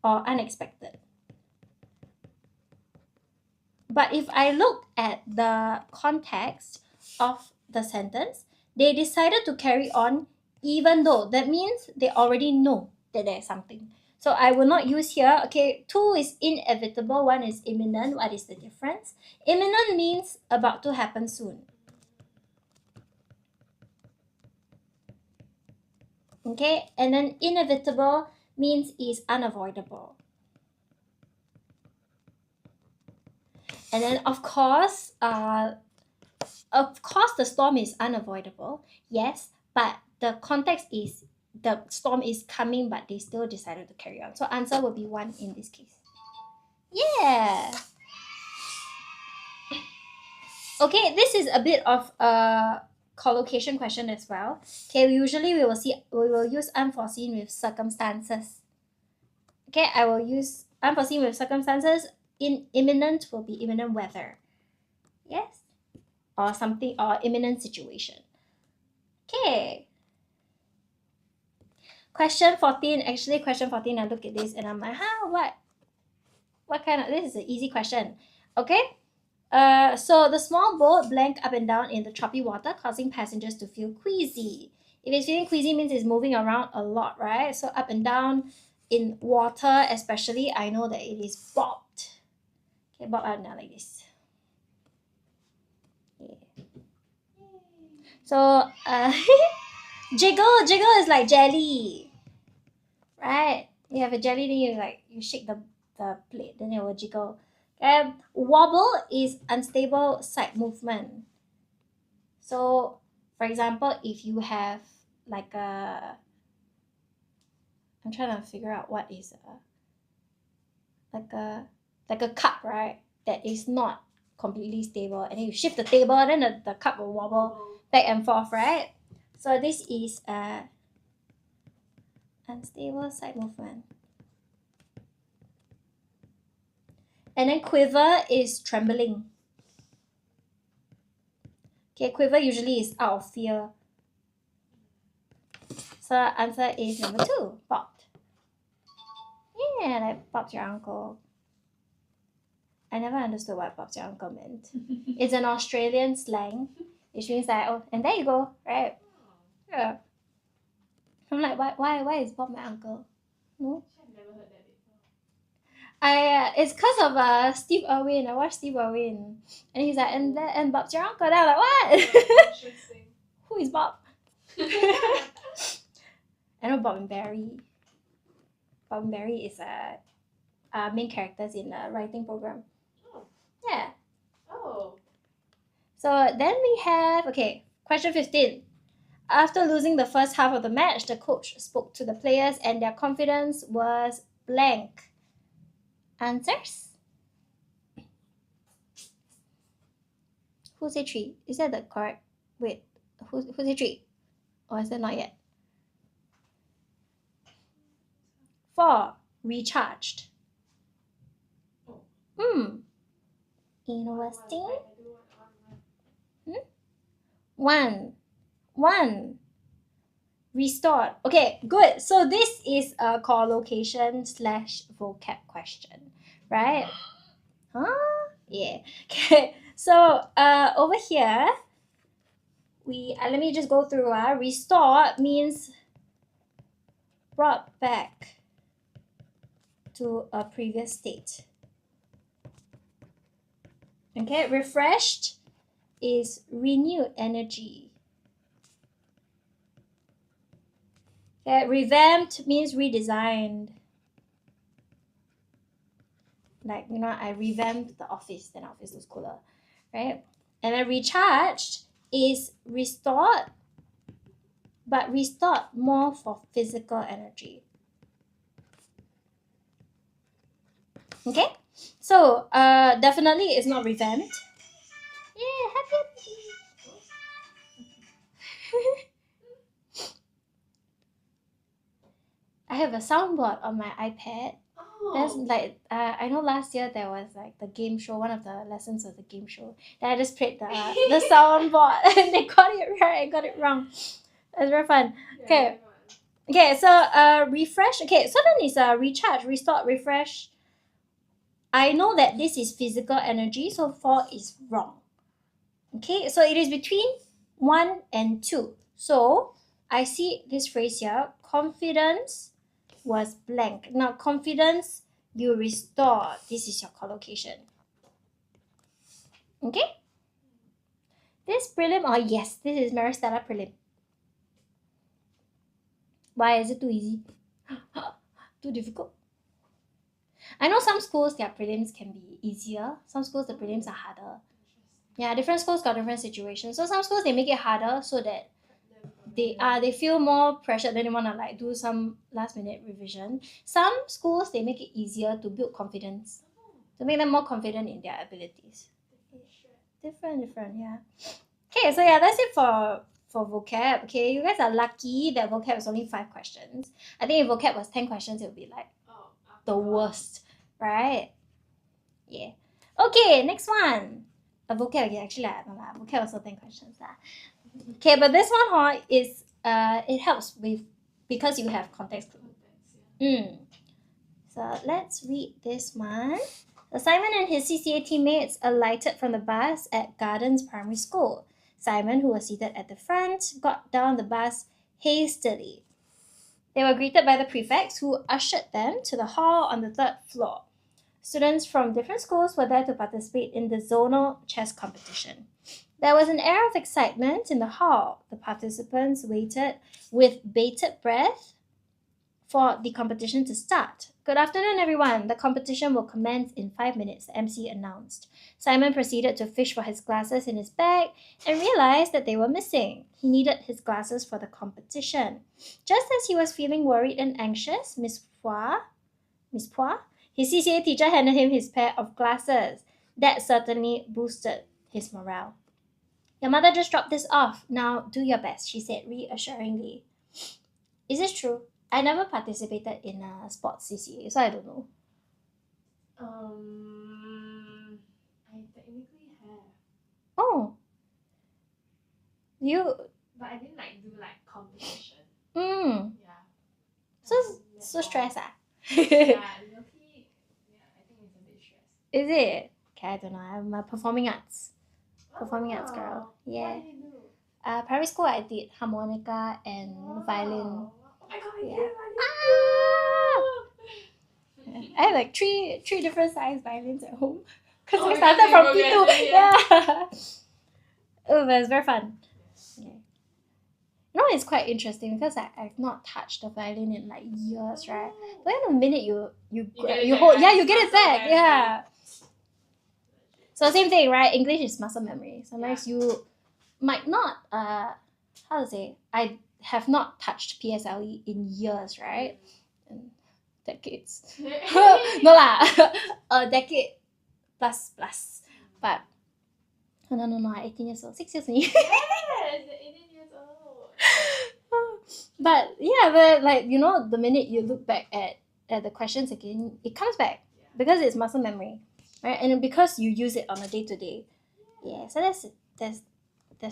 Or unexpected. But if I look at the context of the sentence, they decided to carry on even though. That means they already know that there's something. So I will not use here. Okay, 2 is inevitable, 1 is imminent. What is the difference? Imminent means about to happen soon. Okay, and then inevitable means is unavoidable. And then of course the storm is unavoidable, yes, but the context is the storm is coming, but they still decided to carry on. So answer will be 1 in this case. Yeah. Okay, this is a bit of a collocation question as well. Okay, we will use unforeseen with circumstances. Okay, I will use unforeseen with circumstances. Imminent will be imminent weather. Yes, or something, or imminent situation. Okay. Question 14. Actually, question 14, I look at this and I'm like, what kind of, this is an easy question. Okay. So the small boat blanked up and down in the choppy water, causing passengers to feel queasy. If it's feeling queasy, means it's moving around a lot, right? So up and down in water, especially, I know that it is bobbed. Okay, bob out now like this. Yeah. So jiggle is like jelly, right? You have a jelly, then you shake the plate, then it will jiggle. Wobble is unstable side movement. So for example, if you have like I'm trying to figure out what is like a cup, right? That is not completely stable, and then you shift the table, then the cup will wobble back and forth, right? So this is unstable side movement. And then quiver is trembling. Okay, quiver usually is out of fear. So answer is number 2, popped. Yeah, like popped your uncle. I never understood what popped your uncle meant. It's an Australian slang, which means like, oh, and there you go, right? Yeah. I'm like, why is Bob my uncle? No, I've never heard that before. it's because of Steve Irwin. I watched Steve Irwin, and he's like, and Bob's your uncle. Then I'm like, what? Interesting. Who is Bob? I know Bob and Barry. Bob and Barry is main characters in a writing program. Oh. Yeah. Oh. So then we have, okay, question 15. After losing the first half of the match, the coach spoke to the players and their confidence was blank. Answers? Who said 3? Is that the correct? Wait, who said 3? Or is that not yet? 4. Recharged. Interesting. 1. Restored. Okay, good. So this is a collocation / vocab question, right? Huh? Yeah. Okay. So over here, we let me just go through. Restored means brought back to a previous state. Okay. Refreshed is renewed energy. Okay. Revamped means redesigned. Like, you know, I revamped the office, then office was cooler, right? And then recharged is restored, but restored more for physical energy. Okay? So, definitely it's not revamped. Yeah, happy. I have a soundboard on my iPad. That's like I know last year there was like the game show. One of the lessons was the game show. Then I just played the soundboard and they got it right. I got it wrong. It's very fun. Okay. Okay. So refresh. Okay. So then it's recharge, restore, refresh. I know that this is physical energy, so 4 is wrong. Okay. So it is between 1 and 2. So I see this phrase here. Confidence was blank. Now confidence you restore. This is your collocation. Okay? This prelim, oh yes, this is Stella prelim. Why is it too easy? Too difficult? I know some schools their prelims can be easier. Some schools the prelims are harder. Yeah, different schools got different situations. So some schools they make it harder so that they feel more pressure, then they want to like do some last minute revision. Some schools they make it easier to build confidence, to make them more confident in their abilities. Different, yeah. Okay, so yeah, that's it for vocab. Okay, you guys are lucky that vocab is only 5 questions. I think if vocab was 10 questions, it would be like the worst, right? Yeah. Okay, next one. Vocab again, actually, vocab also 10 questions. Okay, but this one is it helps with because you have context clue. So let's read this one. Simon and his CCA teammates alighted from the bus at Gardens Primary School. Simon, who was seated at the front, got down the bus hastily. They were greeted by the prefects, who ushered them to the hall on the 3rd floor. Students from different schools were there to participate in the zonal chess competition. There was an air of excitement in the hall. The participants waited with bated breath for the competition to start. Good afternoon, everyone. The competition will commence in 5 minutes, the MC announced. Simon proceeded to fish for his glasses in his bag and realized that they were missing. He needed his glasses for the competition. Just as he was feeling worried and anxious, Miss Pua, his CCA teacher handed him his pair of glasses. That certainly boosted his morale. Your mother just dropped this off. Now do your best, she said reassuringly. Is this true? I never participated in a sports CCA, so I don't know. I technically have. Oh. You But I didn't like do like competition. Yeah. so Netball. stressed ah? Yeah, low-key, yeah, I think it's a bit stressed. Is it? Okay, I don't know. I'm a performing arts girl. Oh, Yeah. What did you do? Primary school I did harmonica and violin. Oh my god, I Yeah. did violin too! I had like three different size violins at home. Because Oh, we because started you from progressed, P2. yeah. Oh, but it's very fun. Yeah. You know, it's quite interesting because I've not touched the violin in like years, right? But then the minute you get it back, hold, right? yeah, you get it Muscle back, memory. yeah. So same thing, right? English is muscle memory. Sometimes you might not how to say, I have not touched PSLE in years, right? And decades. No lah, a decade plus. But no, 18 years old, 6 years only. Yes, 18 years old. But yeah, but like you know, the minute you look back at the questions again, it comes back because it's muscle memory, right? And because you use it on a day to day. Yeah, so that's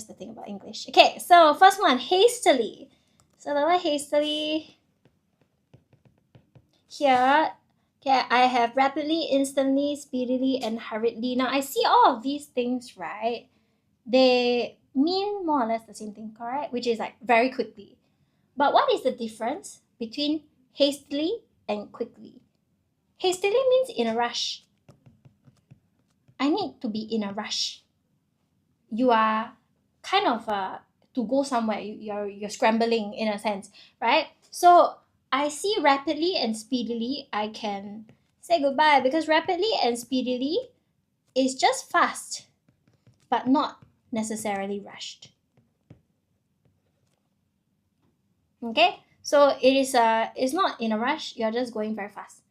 the thing about English. Okay, so first one, hastily. So the word hastily here. Okay, I have rapidly, instantly, speedily, and hurriedly. Now I see all of these things, right? They mean more or less the same thing, correct? Which is like very quickly. But what is the difference between hastily and quickly? Hastily means in a rush. I need to be in a rush. You are kind of to go somewhere. You're scrambling in a sense, right? So I see rapidly and speedily. I can say goodbye because rapidly and speedily is just fast, but not necessarily rushed. Okay, so it's not in a rush. You're just going very fast,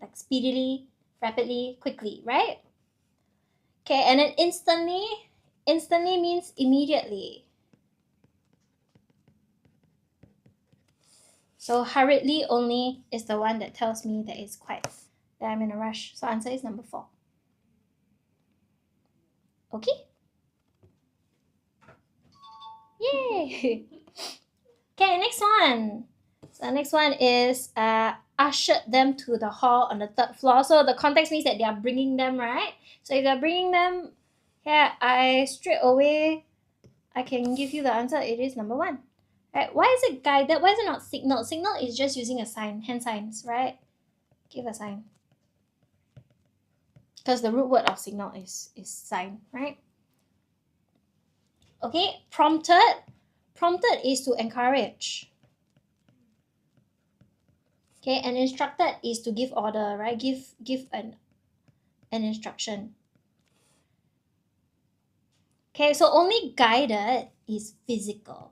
like speedily, rapidly, quickly, right? Okay, and then instantly means immediately. So hurriedly only is the one that tells me that that I'm in a rush. So answer is number 4. Okay? Yay! Okay, next one. So next one is ushered them to the hall on the 3rd floor. So the context means that they are bringing them, right? So if they're bringing them, yeah, I straight away I can give you the answer. It is number 1. Right? Why is it guided? Why is it not signal? Signal is just using a sign, hand signs, right? Give a sign. Because the root word of signal is sign, right? Okay, prompted. Prompted is to encourage. Okay, and instructed is to give order, right? Give an instruction. Okay, so only guided is physical.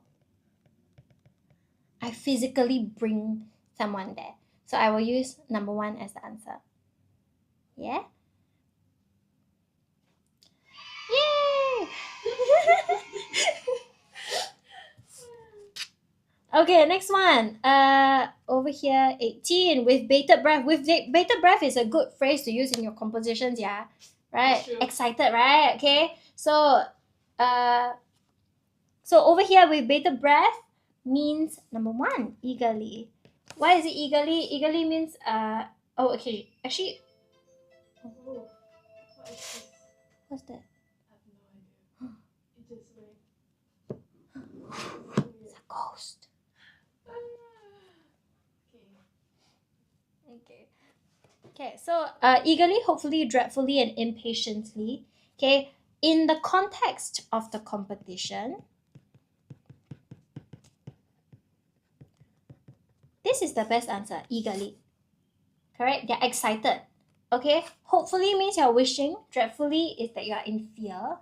I physically bring someone there. So I will use number 1 as the answer. Yeah? Yay! Okay, next one. Over here, 18, with bated breath. With bated breath is a good phrase to use in your compositions, yeah? Right? Excited, right? Okay. So over here with bated breath means number 1, eagerly. Why is it eagerly? Eagerly means oh, okay. Actually, Oh, what is this? what's that? I have no idea. It just went. It's a ghost. Okay, so eagerly, hopefully, dreadfully, and impatiently. Okay, in the context of the competition, this is the best answer, eagerly. Correct? They're excited. Okay, hopefully means you're wishing. Dreadfully is that you're in fear.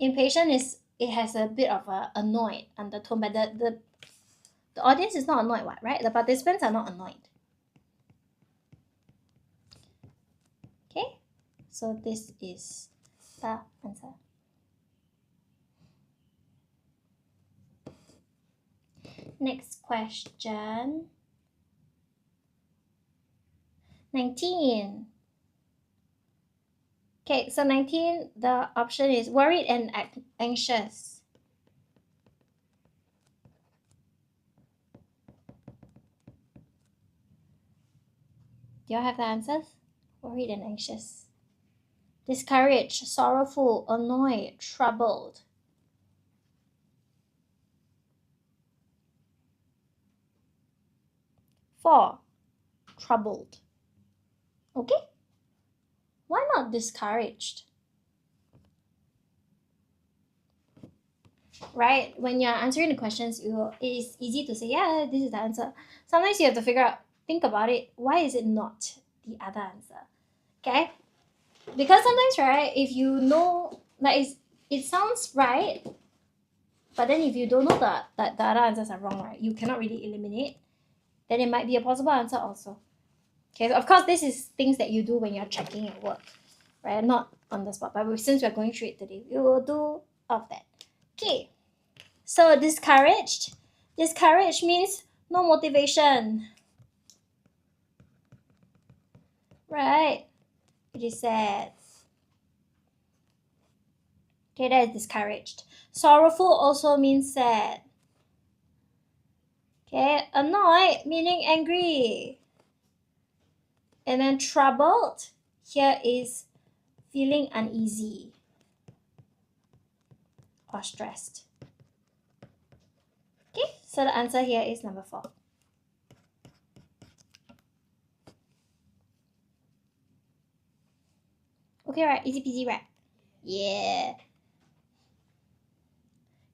Impatient is, it has a bit of a annoyed undertone, but the audience is not annoyed, what, right? The participants are not annoyed. Okay, so this is the answer. Next question. 19. Okay, so 19, the option is worried and anxious. Do you have the answers? Worried and anxious. Discouraged, sorrowful, annoyed, troubled. Four, troubled. Okay? Why not discouraged? Right? When you're answering the questions, it is easy to say, yeah, this is the answer. Sometimes you have to figure out, think about it, why is it not the other answer? Okay? Because sometimes, right, if you know, like it sounds right, but then if you don't know that the other answers are wrong, right, you cannot really eliminate, then it might be a possible answer also. Okay, so of course, this is things that you do when you're checking at work, right? Not on the spot, but since we're going through it today, we will do all of that. Okay, so discouraged. Discouraged means no motivation, right? It is sad. Okay, that is discouraged. Sorrowful also means sad. Okay, annoyed meaning angry. And then troubled, here is feeling uneasy or stressed. Okay, so the answer here is number 4. Okay, right? Easy peasy, right? Yeah.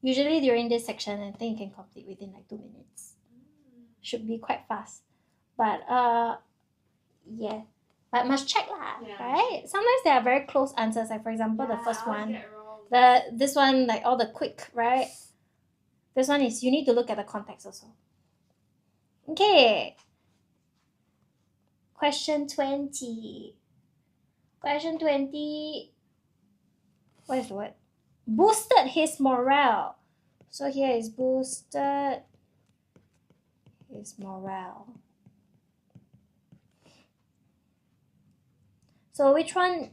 Usually during this section, I think you can complete within like 2 minutes. Should be quite fast. But yeah. But must check lah, right? Sometimes there are very close answers. Like for example, the first one, this one like all the quick, right? This one is you need to look at the context also. Okay. Question 20. Question 20. What is the word? Boosted his morale. So here is boosted his morale. So which one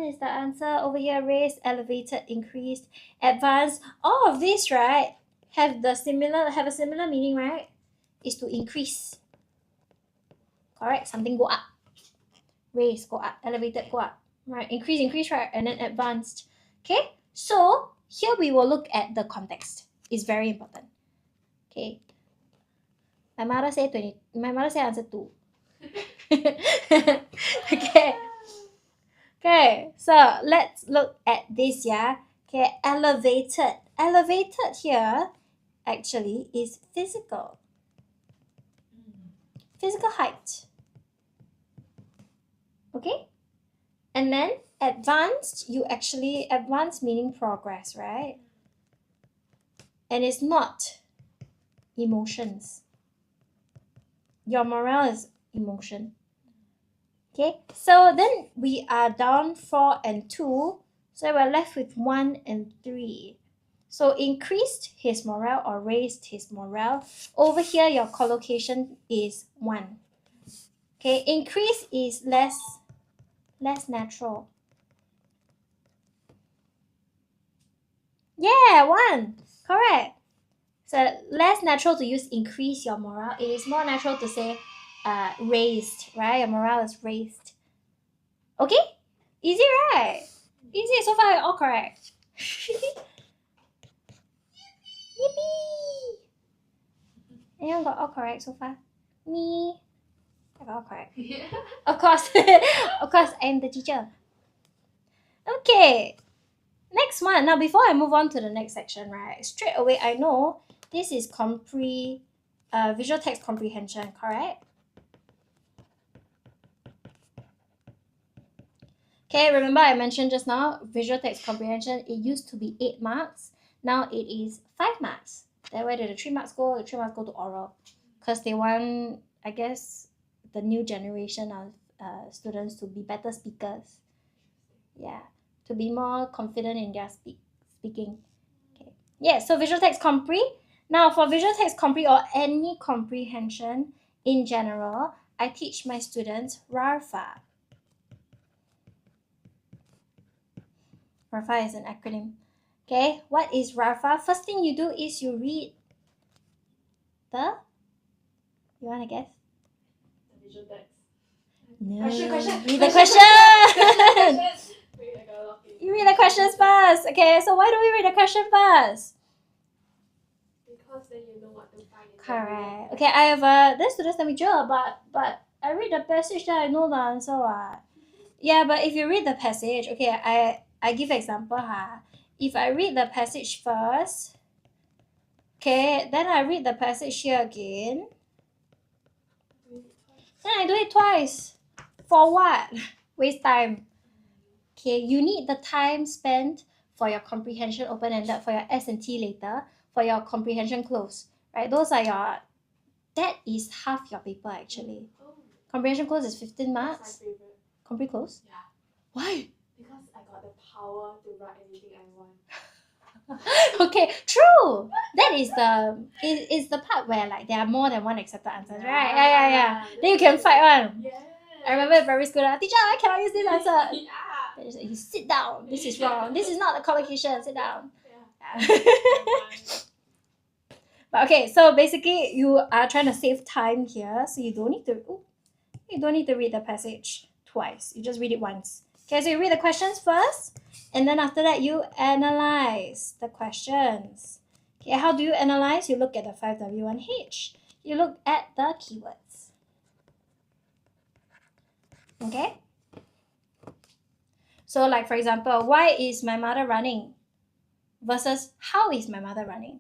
is the answer? Over here, raised, elevated, increased, advanced. All of these, right, have a similar meaning, right? Is to increase. Correct? Something go up. Raised, go up. Elevated, go up. Right? Increase, right? And then advanced. Okay? So here we will look at the context. It's very important. Okay. My mother said answer 2. Okay. Okay, so let's look at this, yeah. Okay, elevated. Elevated here actually is physical. Physical height. Okay? And then advanced, advanced meaning progress, right? And it's not emotions. Your morale is emotion. Okay, so then we are down 4 and 2. So we're left with 1 and 3. So increased his morale or raised his morale. Over here, your collocation is 1. Okay, increase is less natural. Yeah, 1. Correct. So less natural to use increase your morale. It is more natural to say raised, right? Your morale is raised. Okay? Easy, right? Easy. So far, all correct. Yippee! Anyone got all correct so far? Me. I got all correct. Of course. Of course, I'm the teacher. Okay. Next one. Now, before I move on to the next section, right? Straight away, I know this is visual text comprehension, correct? Okay, remember I mentioned just now, visual text comprehension, it used to be 8 marks. Now it is 5 marks. Then where did the 3 marks go? The 3 marks go to oral. Because they want, I guess, the new generation of students to be better speakers. Yeah, to be more confident in their speaking. Okay. Yeah, so visual text compre. Now for visual text compre or any comprehension in general, I teach my students RARFA. RAFA is an acronym. Okay, what is RAFA? First thing you do is you read the. You wanna guess? The visual text. No. Question. Read the question. Wait, I got a lot of things. You read the questions first. Okay, so why don't we read the question first? Because then you know what to find in the Correct. Okay, I have this students that we draw, but I read the passage that I know the answer. What? Yeah, but if you read the passage, okay, I give example ha. If I read the passage first, okay, then I read the passage here again. Then I do it twice. For what? Waste time. Okay, you need the time spent for your comprehension open-ended, for your S&T later, for your comprehension close. Right? Those are your. That is half your paper actually. Oh, Comprehension close is 15 that's my marks. favorite. Compre close? Yeah. Why? Because I got the power to write anything I want. Okay, true. That is the part where like there are more than one accepted answers, right? Yeah. Then you can fight one. Yeah. I remember in primary school, teacher, I cannot use this answer. Yeah. Then you say, you sit down. This is wrong. This is not the collocation. Sit down. Yeah. But okay, so basically you are trying to save time here, so you don't need to read the passage twice. You just read it once. Okay, so you read the questions first, and then after that you analyze the questions. Okay, how do you analyze? You look at the 5W1H. You look at the keywords. Okay? So like for example, why is my mother running? Versus how is my mother running?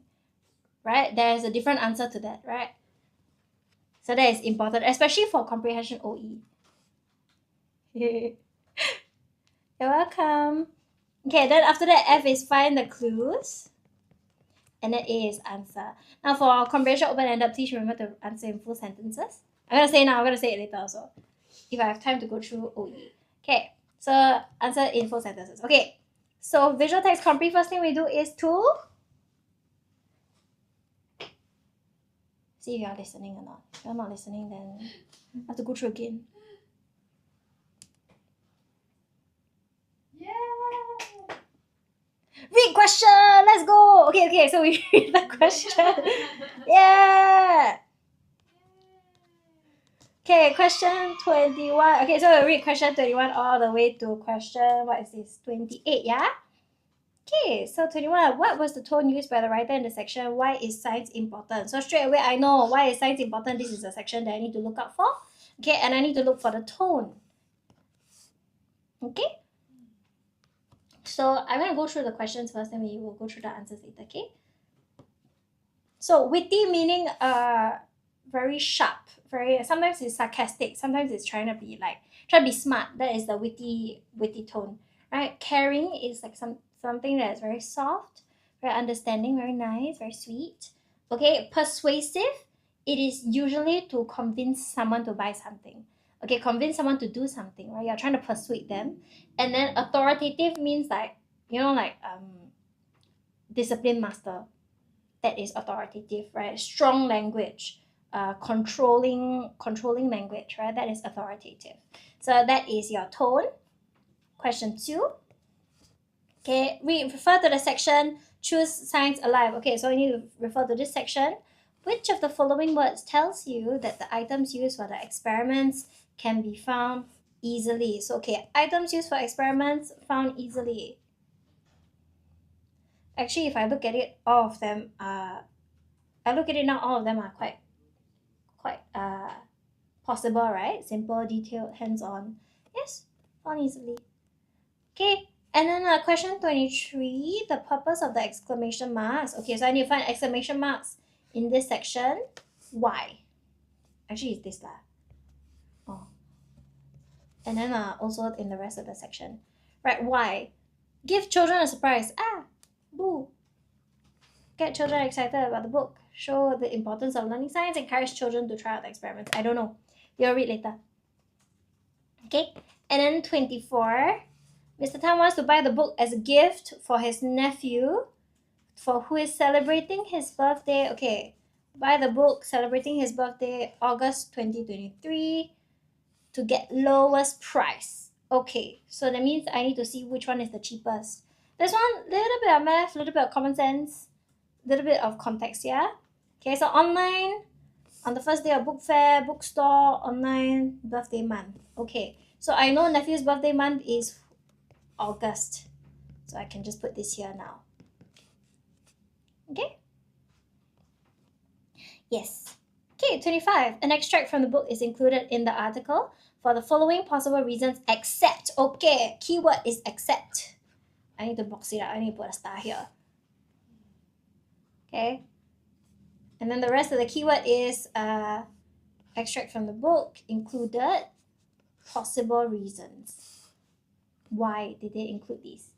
Right? There's a different answer to that, right? So that is important, especially for comprehension OE. You're welcome. Okay, then after that, F is find the clues. And then A is answer. Now for comprehension open-ended, please remember to answer in full sentences. I'm going to say now, I'm going to say it later also. If I have time to go through OE. Okay, so answer in full sentences. Okay, so visual text compre, first thing we do is to see if you are listening or not. If you're not listening, then I have to go through again. Yeah. Read question! Let's go! Okay, so we read the question. Yeah! Okay, question 21. Okay, so we'll read question 21 all the way to question, what is this, 28, yeah? Okay, so 21. What was the tone used by the writer in the section, why is science important? So straight away I know why is science important. This is the section that I need to look out for. Okay, and I need to look for the tone. Okay? So I'm going to go through the questions first, then we will go through the answers later, okay? So witty meaning very sharp, very sometimes it's sarcastic, sometimes it's trying to be smart. That is the witty tone, right? Caring is like something that is very soft, very understanding, very nice, very sweet. Okay, persuasive, it is usually to convince someone to buy something. Okay, convince someone to do something, right? You're trying to persuade them. And then authoritative means like, discipline master. That is authoritative, right? Strong language, controlling language, right? That is authoritative. So that is your tone. Question 2. Okay, we refer to the section choose science alive. Okay, so you need to refer to this section. Which of the following words tells you that the items used for the experiments can be found easily? So okay, items used for experiments found easily. Actually, if I look at it, all of them are quite possible, right? Simple, detailed, hands-on. Yes, found easily. Okay, and then question 23, the purpose of the exclamation marks. Okay, so I need to find exclamation marks in this section. Why? Actually, it's this lah. Oh. And then also in the rest of the section. Right, why? Give children a surprise. Boo. Get children excited about the book. Show the importance of learning science. Encourage children to try out the experiments. I don't know. You'll read later. Okay. And then 24. Mr. Tan wants to buy the book as a gift for his nephew, for who is celebrating his birthday. Okay. Buy the book celebrating his birthday, August 2023, to get lowest price. Okay. So that means I need to see which one is the cheapest. This one, little bit of math, little bit of common sense, little bit of context, yeah? Okay, so online, on the first day of book fair, bookstore, online, birthday month. Okay, so I know nephew's birthday month is August. So I can just put this here now. Okay? Yes. Okay, 25. An extract from the book is included in the article for the following possible reasons except. Okay, keyword is except. I need to box it out. I need to put a star here. Okay? And then the rest of the keyword is extract from the book included possible reasons. Why did they include these?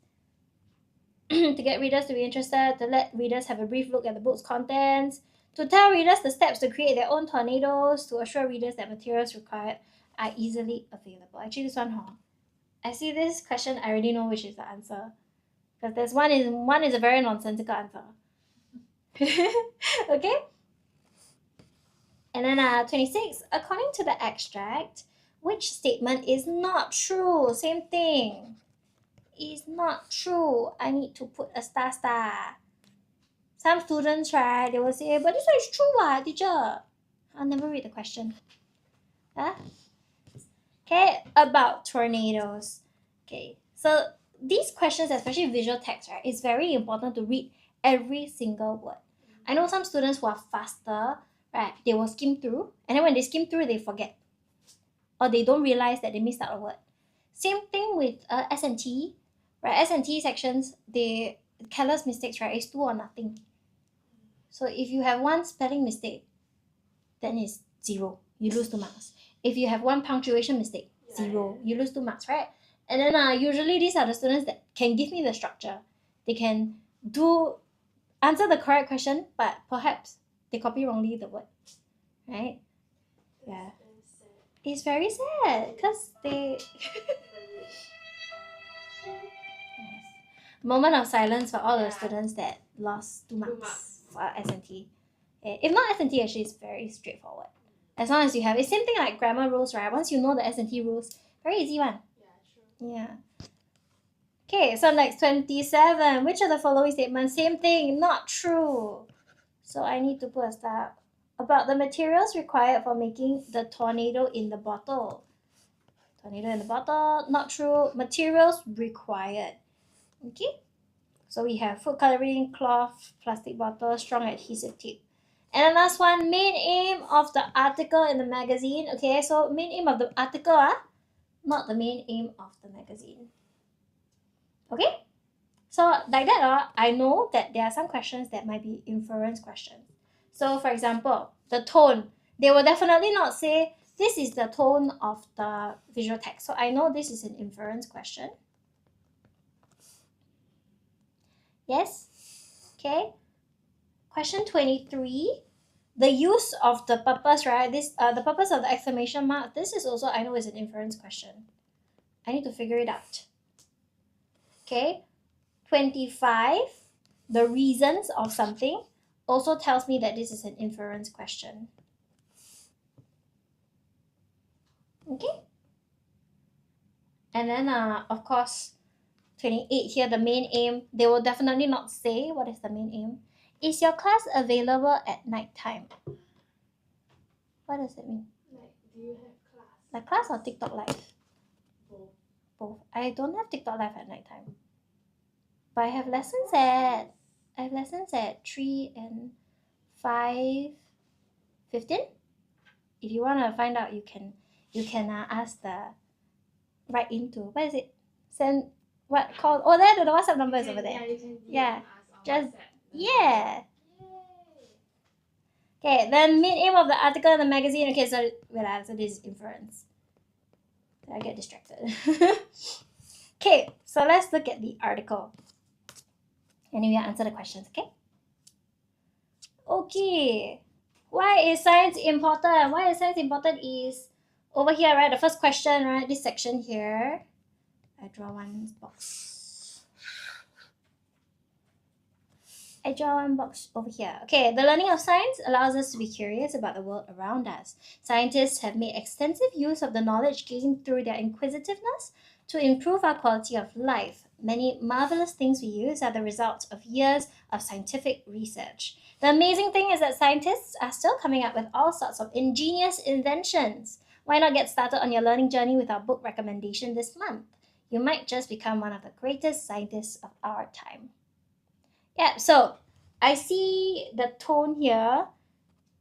To get readers to be interested, to let readers have a brief look at the book's contents, to tell readers the steps to create their own tornadoes, to assure readers that materials required are easily available. Actually, this one, I see this question, I already know which is the answer. Because there's one is a very nonsensical answer. Okay? And then 26, according to the extract, which statement is not true? Same thing. Is not true. I need to put a star. Some students, right, they will say, but this one is true, what, teacher? I'll never read the question. Huh? Okay, about tornadoes. Okay, so these questions, especially visual text, right, it's very important to read every single word. I know some students who are faster, right, they will skim through, and then when they skim through, they forget. Or they don't realize that they missed out a word. Same thing with S&T, right? S&T sections, they careless mistakes, right, is 2 or nothing. So if you have one spelling mistake, then it's 0. You lose 2 marks. If you have one punctuation mistake, 0. You lose 2 marks, right? And then usually these are the students that can give me the structure. They can answer the correct question, but perhaps they copy wrongly the word, right? Yeah. It's very sad because they... Yes. Moment of silence for all the students that lost 2 marks for S&T. If not S&T, actually, it's very straightforward. As long as you have it. Same thing like grammar rules, right? Once you know the S&T rules, very easy one. Yeah, true. Yeah. Okay, so next, 27. Which of the following statements? Same thing, not true. So I need to put a star. About the materials required for making the tornado in the bottle. Tornado in the bottle, not true. Materials required. Okay, so we have food coloring, cloth, plastic bottle, strong adhesive tape. And the last one, main aim of the article in the magazine. Okay, so main aim of the article, not the main aim of the magazine. Okay, so like that, I know that there are some questions that might be inference questions. So for example, the tone, they will definitely not say this is the tone of the visual text. So I know this is an inference question. Yes? Okay. Question 23. The use of the purpose, right? This the purpose of the exclamation mark. This is also, I know, is an inference question. I need to figure it out. Okay. 25. The reasons of something also tells me that this is an inference question. Okay. And then of course, 28 here, the main aim, they will definitely not say what is the main aim. Is your class available at night time? What does it mean? Like, do you have class? Like class or TikTok live? Both. Both. I don't have TikTok live at night time. But I have lessons at 3 and 5:15. If you want to find out, you can ask the write into what is it? Send what call? Oh, there the WhatsApp number is over there. Yeah, you can Yeah, us on just WhatsApp. yeah. Yay. Okay, then main aim of the article in the magazine. Okay, so so this is inference. I get distracted. Okay, so let's look at the article. And we answer the questions, okay? Okay. Why is science important? Why is science important is over here, right? The first question, right? This section here. I draw one box. I draw one box over here. Okay, the learning of science allows us to be curious about the world around us. Scientists have made extensive use of the knowledge gained through their inquisitiveness to improve our quality of life. Many marvelous things we use are the result of years of scientific research. The amazing thing is that scientists are still coming up with all sorts of ingenious inventions. Why not get started on your learning journey with our book recommendation this month? You might just become one of the greatest scientists of our time. Yeah, so I see the tone here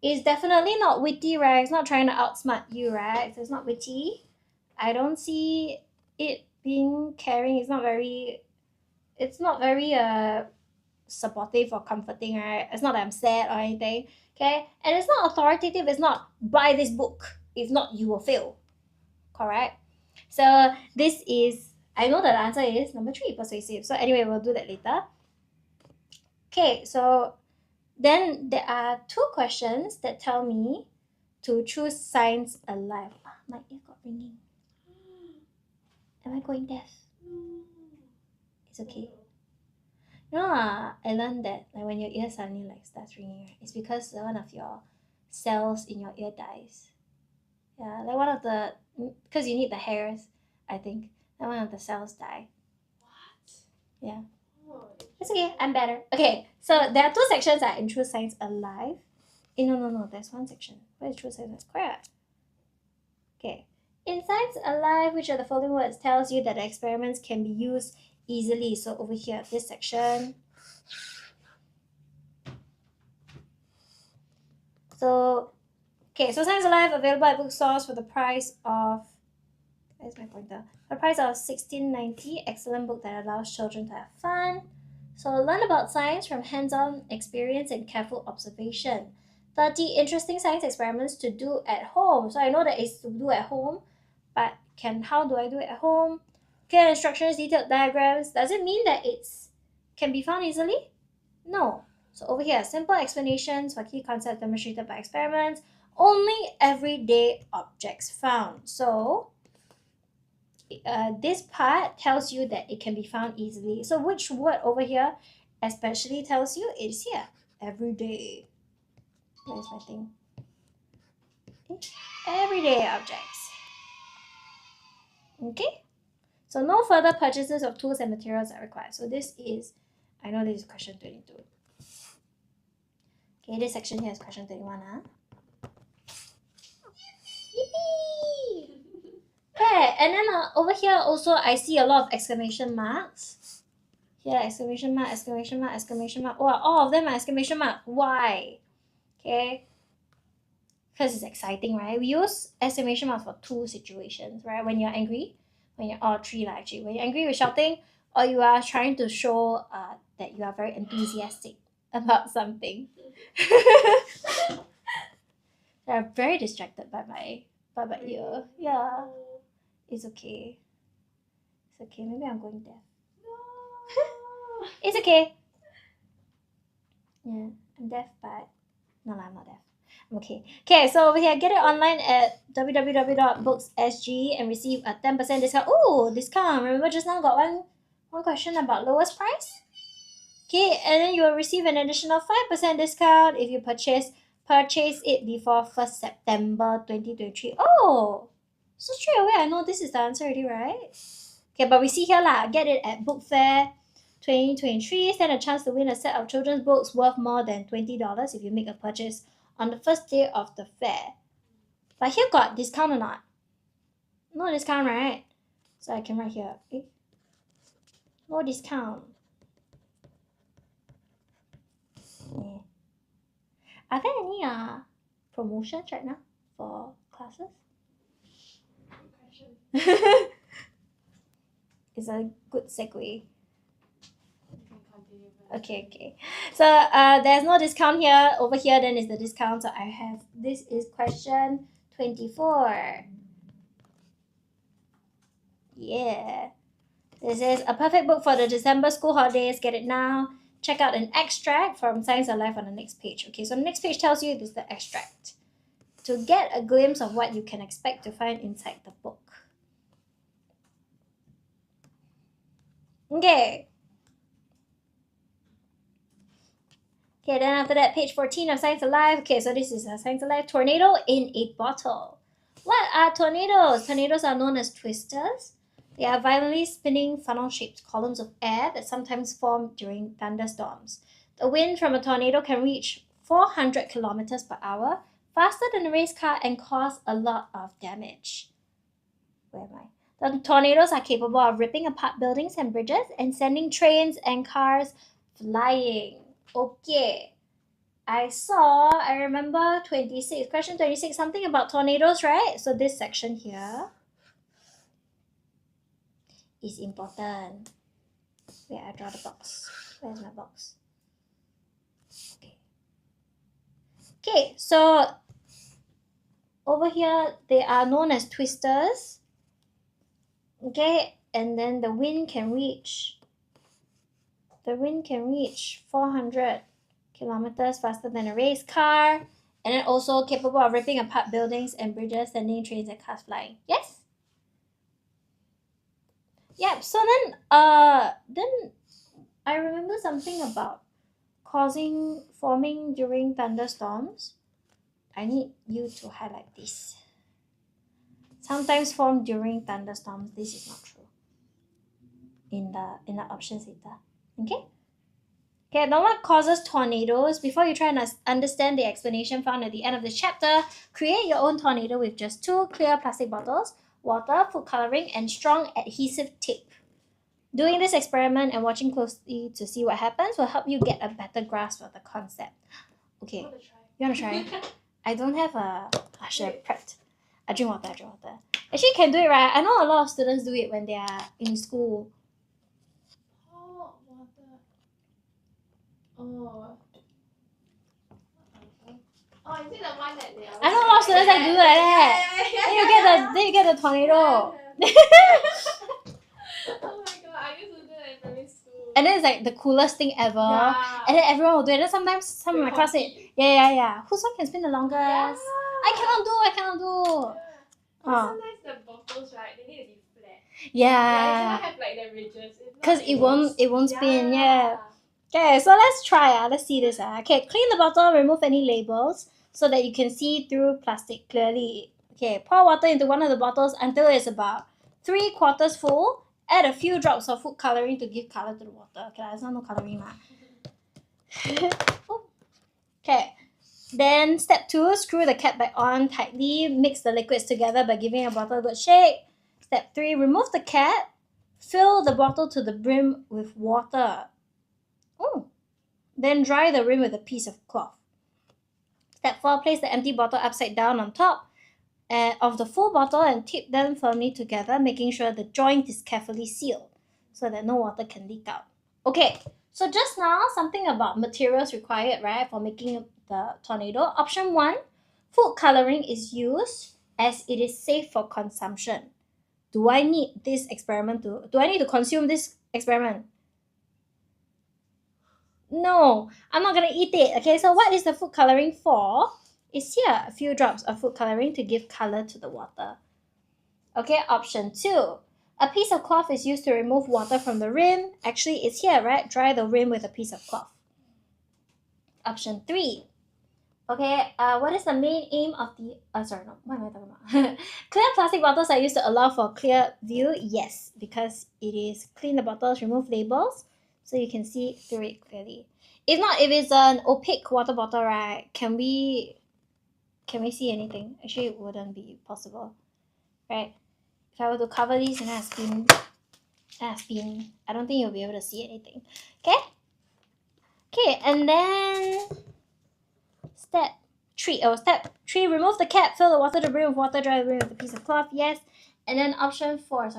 is definitely not witty, right? It's not trying to outsmart you, right? So it's not witty. I don't see it being caring. It's not very supportive or comforting, right? It's not that I'm sad or anything. Okay? And it's not authoritative, it's not buy this book. If not, you will fail. Correct? So this is I know that the answer is number 3, persuasive. So anyway, we'll do that later. Okay, so then there are 2 questions that tell me to choose science alive. My ear got ringing. Am I going deaf? It's okay. You know, I learned that like when your ear suddenly like starts ringing, right? It's because one of your cells in your ear dies. Yeah, like one of the because you need the hairs, I think. Like one of the cells die. What? Yeah. Oh, It's okay, I'm better. Okay, so there are 2 sections that in True Science Alive. No, there's 1 section. Where is True Science Correct? Okay. In Science Alive, which of the following words tells you that the experiments can be used easily? So over here, this section. So, okay, so Science Alive available at bookstores for the price of, where's my pointer? For the price of $16.90. Excellent book that allows children to have fun. So learn about science from hands-on experience and careful observation. 30 interesting science experiments to do at home. So I know that it's to do at home, but how do I do it at home? Clear instructions, detailed diagrams. Does it mean that it's can be found easily? No. So over here, simple explanations for key concepts demonstrated by experiments. Only everyday objects found. So this part tells you that it can be found easily. So which word over here especially tells you it's here? Everyday. Where's my thing? Everyday objects. Okay? So no further purchases of tools and materials are required. So this is, I know this is question 22. Okay, this section here is question 21. Yippee! Okay, and then over here also I see a lot of exclamation marks. Here, exclamation mark, exclamation mark, exclamation mark. Oh, all of them are exclamation mark. Why? Okay. Because it's exciting, right? We use exclamation marks for 2 situations, right? When you're angry, when you're 3 actually. When you're angry with shouting, or you are trying to show that you are very enthusiastic about something. They're very distracted by my ear. Yeah. It's okay. It's okay. Maybe I'm going deaf. No. It's okay. Yeah, I'm deaf, but no, I'm not deaf. I'm okay. Okay, so over here, get it online at www.books.sg and receive a 10% discount. Ooh, discount. Remember just now got one question about lowest price? Okay, and then you will receive an additional 5% discount if you purchase it before 1st September 2023. Oh, so straight away I know this is the answer already, right? Okay, but we see here lah, get it at Book Fair 2023. Stand a chance to win a set of children's books worth more than $20 if you make a purchase on the first day of the fair. But here got discount or not? No discount, right? So I can write here. Okay. No discount. Yeah. Are there any promotions right now for classes? Good question. It's a good segue. You can continue. Okay. So there's no discount here. Over here then is the discount. So I have, this is question 24. Yeah. This is a perfect book for the December school holidays. Get it now. Check out an extract from Science Alive on the next page. Okay, so the next page tells you this is the extract. To get a glimpse of what you can expect to find inside the book. Okay. Okay, then after that, page 14 of Science Alive. Okay, so this is a Science Alive tornado in a bottle. What are tornadoes? Tornadoes are known as twisters. They are violently spinning funnel-shaped columns of air that sometimes form during thunderstorms. The wind from a tornado can reach 400 kilometers per hour, faster than a race car, and cause a lot of damage. Where am I? The tornadoes are capable of ripping apart buildings and bridges and sending trains and cars flying. Okay. I remember 26, question 26, something about tornadoes, right? So this section here is important. Wait, I draw the box. Where's my box? Okay, so over here, they are known as twisters. Okay, and then the wind can reach 400 kilometers faster than a race car, and then also capable of ripping apart buildings and bridges, sending trains and cars flying. Yes? Yep, so then I remember something about forming during thunderstorms. I need you to highlight this. Sometimes form during thunderstorms. This is not true. In the options later. Okay? Okay, now what causes tornadoes? Before you try and understand the explanation found at the end of the chapter, create your own tornado with just 2 clear plastic bottles, water, food coloring, and strong adhesive tape. Doing this experiment and watching closely to see what happens will help you get a better grasp of the concept. Okay, you want to try? I don't have a... I should have prepped. I drink water. Actually, you can do it, right? I know a lot of students do it when they are in school. Oh, is it the one that they I know a lot of students that do like that. Yeah. Then you get the tornado. Oh my god, I used to do that in primary school. And then it's like the coolest thing ever. Yeah. And then everyone will do it. And then sometimes some of my classmates, yeah. Whose one can spin the longest? Yeah. I cannot do. Yeah. Oh. Sometimes the bottles, right, they need to be flat. Yeah. It cannot have like the ridges. Because it won't spin, yeah. Okay, so let's try. Let's see this. Okay, clean the bottle, remove any labels so that you can see through plastic clearly. Okay, pour water into one of the bottles until it's about 3/4 full. Add a few drops of food coloring to give color to the water. Okay, there's not no coloring. Okay, then step 2, screw the cap back on tightly. Mix the liquids together by giving a bottle a good shake. Step 3, remove the cap. Fill the bottle to the brim with water. Then dry the rim with a piece of cloth. Step 4, place the empty bottle upside down on top of the full bottle and tape them firmly together, making sure the joint is carefully sealed so that no water can leak out. Okay, so just now, something about materials required, right, for making the tornado. Option 1, food coloring is used as it is safe for consumption. Do I need to consume this experiment? No, I'm not gonna eat it. Okay, so what is the food coloring for? It's here, a few drops of food coloring to give color to the water. Okay, option 2. A piece of cloth is used to remove water from the rim. Actually, it's here, right? Dry the rim with a piece of cloth. Option 3. Okay, what is the main aim of the... what am I talking about? Clear plastic bottles are used to allow for clear view. Yes, because it is clean the bottles, remove labels, so you can see through it clearly. If it's an opaque water bottle, right, can we see anything? Actually, it wouldn't be possible, right? If I were to cover these and I spin, I don't think you'll be able to see anything. Okay, and then step 3, remove the cap, fill the water to brim with water, dry the brim with a piece of cloth. Yes. And then option 4,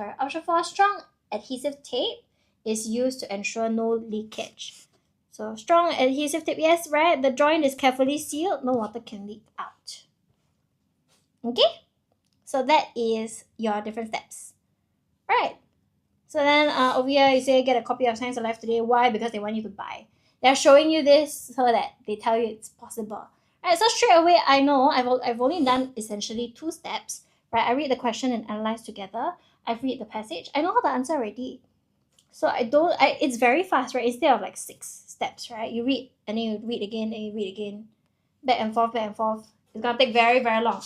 strong adhesive tape is used to ensure no leakage. So strong adhesive tape, yes, right? The joint is carefully sealed, no water can leak out. Okay? So that is your different steps. Right. So then over here you say get a copy of Science Alive today. Why? Because they want you to buy. They're showing you this so that they tell you it's possible. Right, so straight away I know I've only done essentially 2 steps. Right, I read the question and analyze together. I've read the passage. I know how to answer already. So it's very fast, right? Instead of like 6 steps, right? You read and then you read again and you read again. Back and forth, back and forth. It's gonna take very, very long.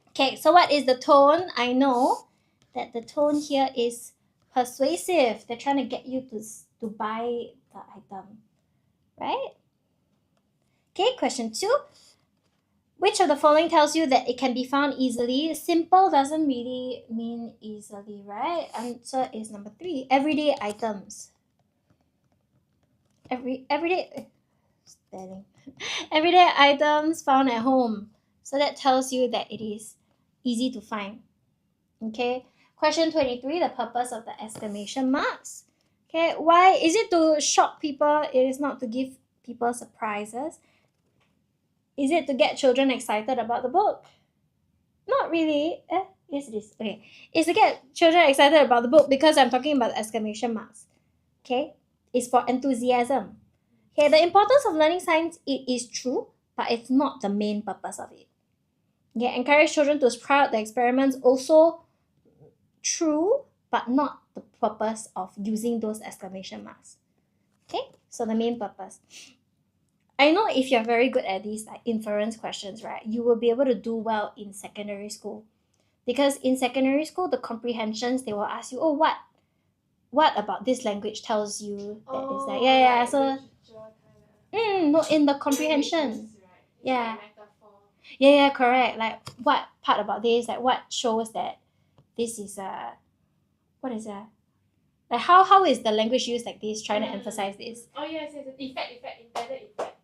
Okay, so what is the tone? I know that the tone here is persuasive. They're trying to get you to buy the item, right? Okay, question 2. Which of the following tells you that it can be found easily? Simple doesn't really mean easily, right? Answer is number 3. Everyday items. Everyday items found at home. So that tells you that it is easy to find. Okay. Question 23. The purpose of the exclamation marks. Okay. Why is it to shock people? It is not to give people surprises. Is it to get children excited about the book? Not really. Yes, it is. Okay. It's to get children excited about the book because I'm talking about the exclamation marks. Okay. It's for enthusiasm. Okay. The importance of learning science, it is true, but it's not the main purpose of it. Okay. Encourage children to sprout the experiments, also true, but not the purpose of using those exclamation marks. Okay. So the main purpose. I know if you're very good at these like inference questions, right, you will be able to do well in secondary school. Because in secondary school, the comprehensions, they will ask you, oh, what about this language tells you that it's like, yeah, so, no, in the comprehension. Yeah. Yeah, correct. Like, what part about this, like, what shows that this is, what is that? Like, how is the language used like this, trying to emphasize this? Oh, yes, effect, intended effect.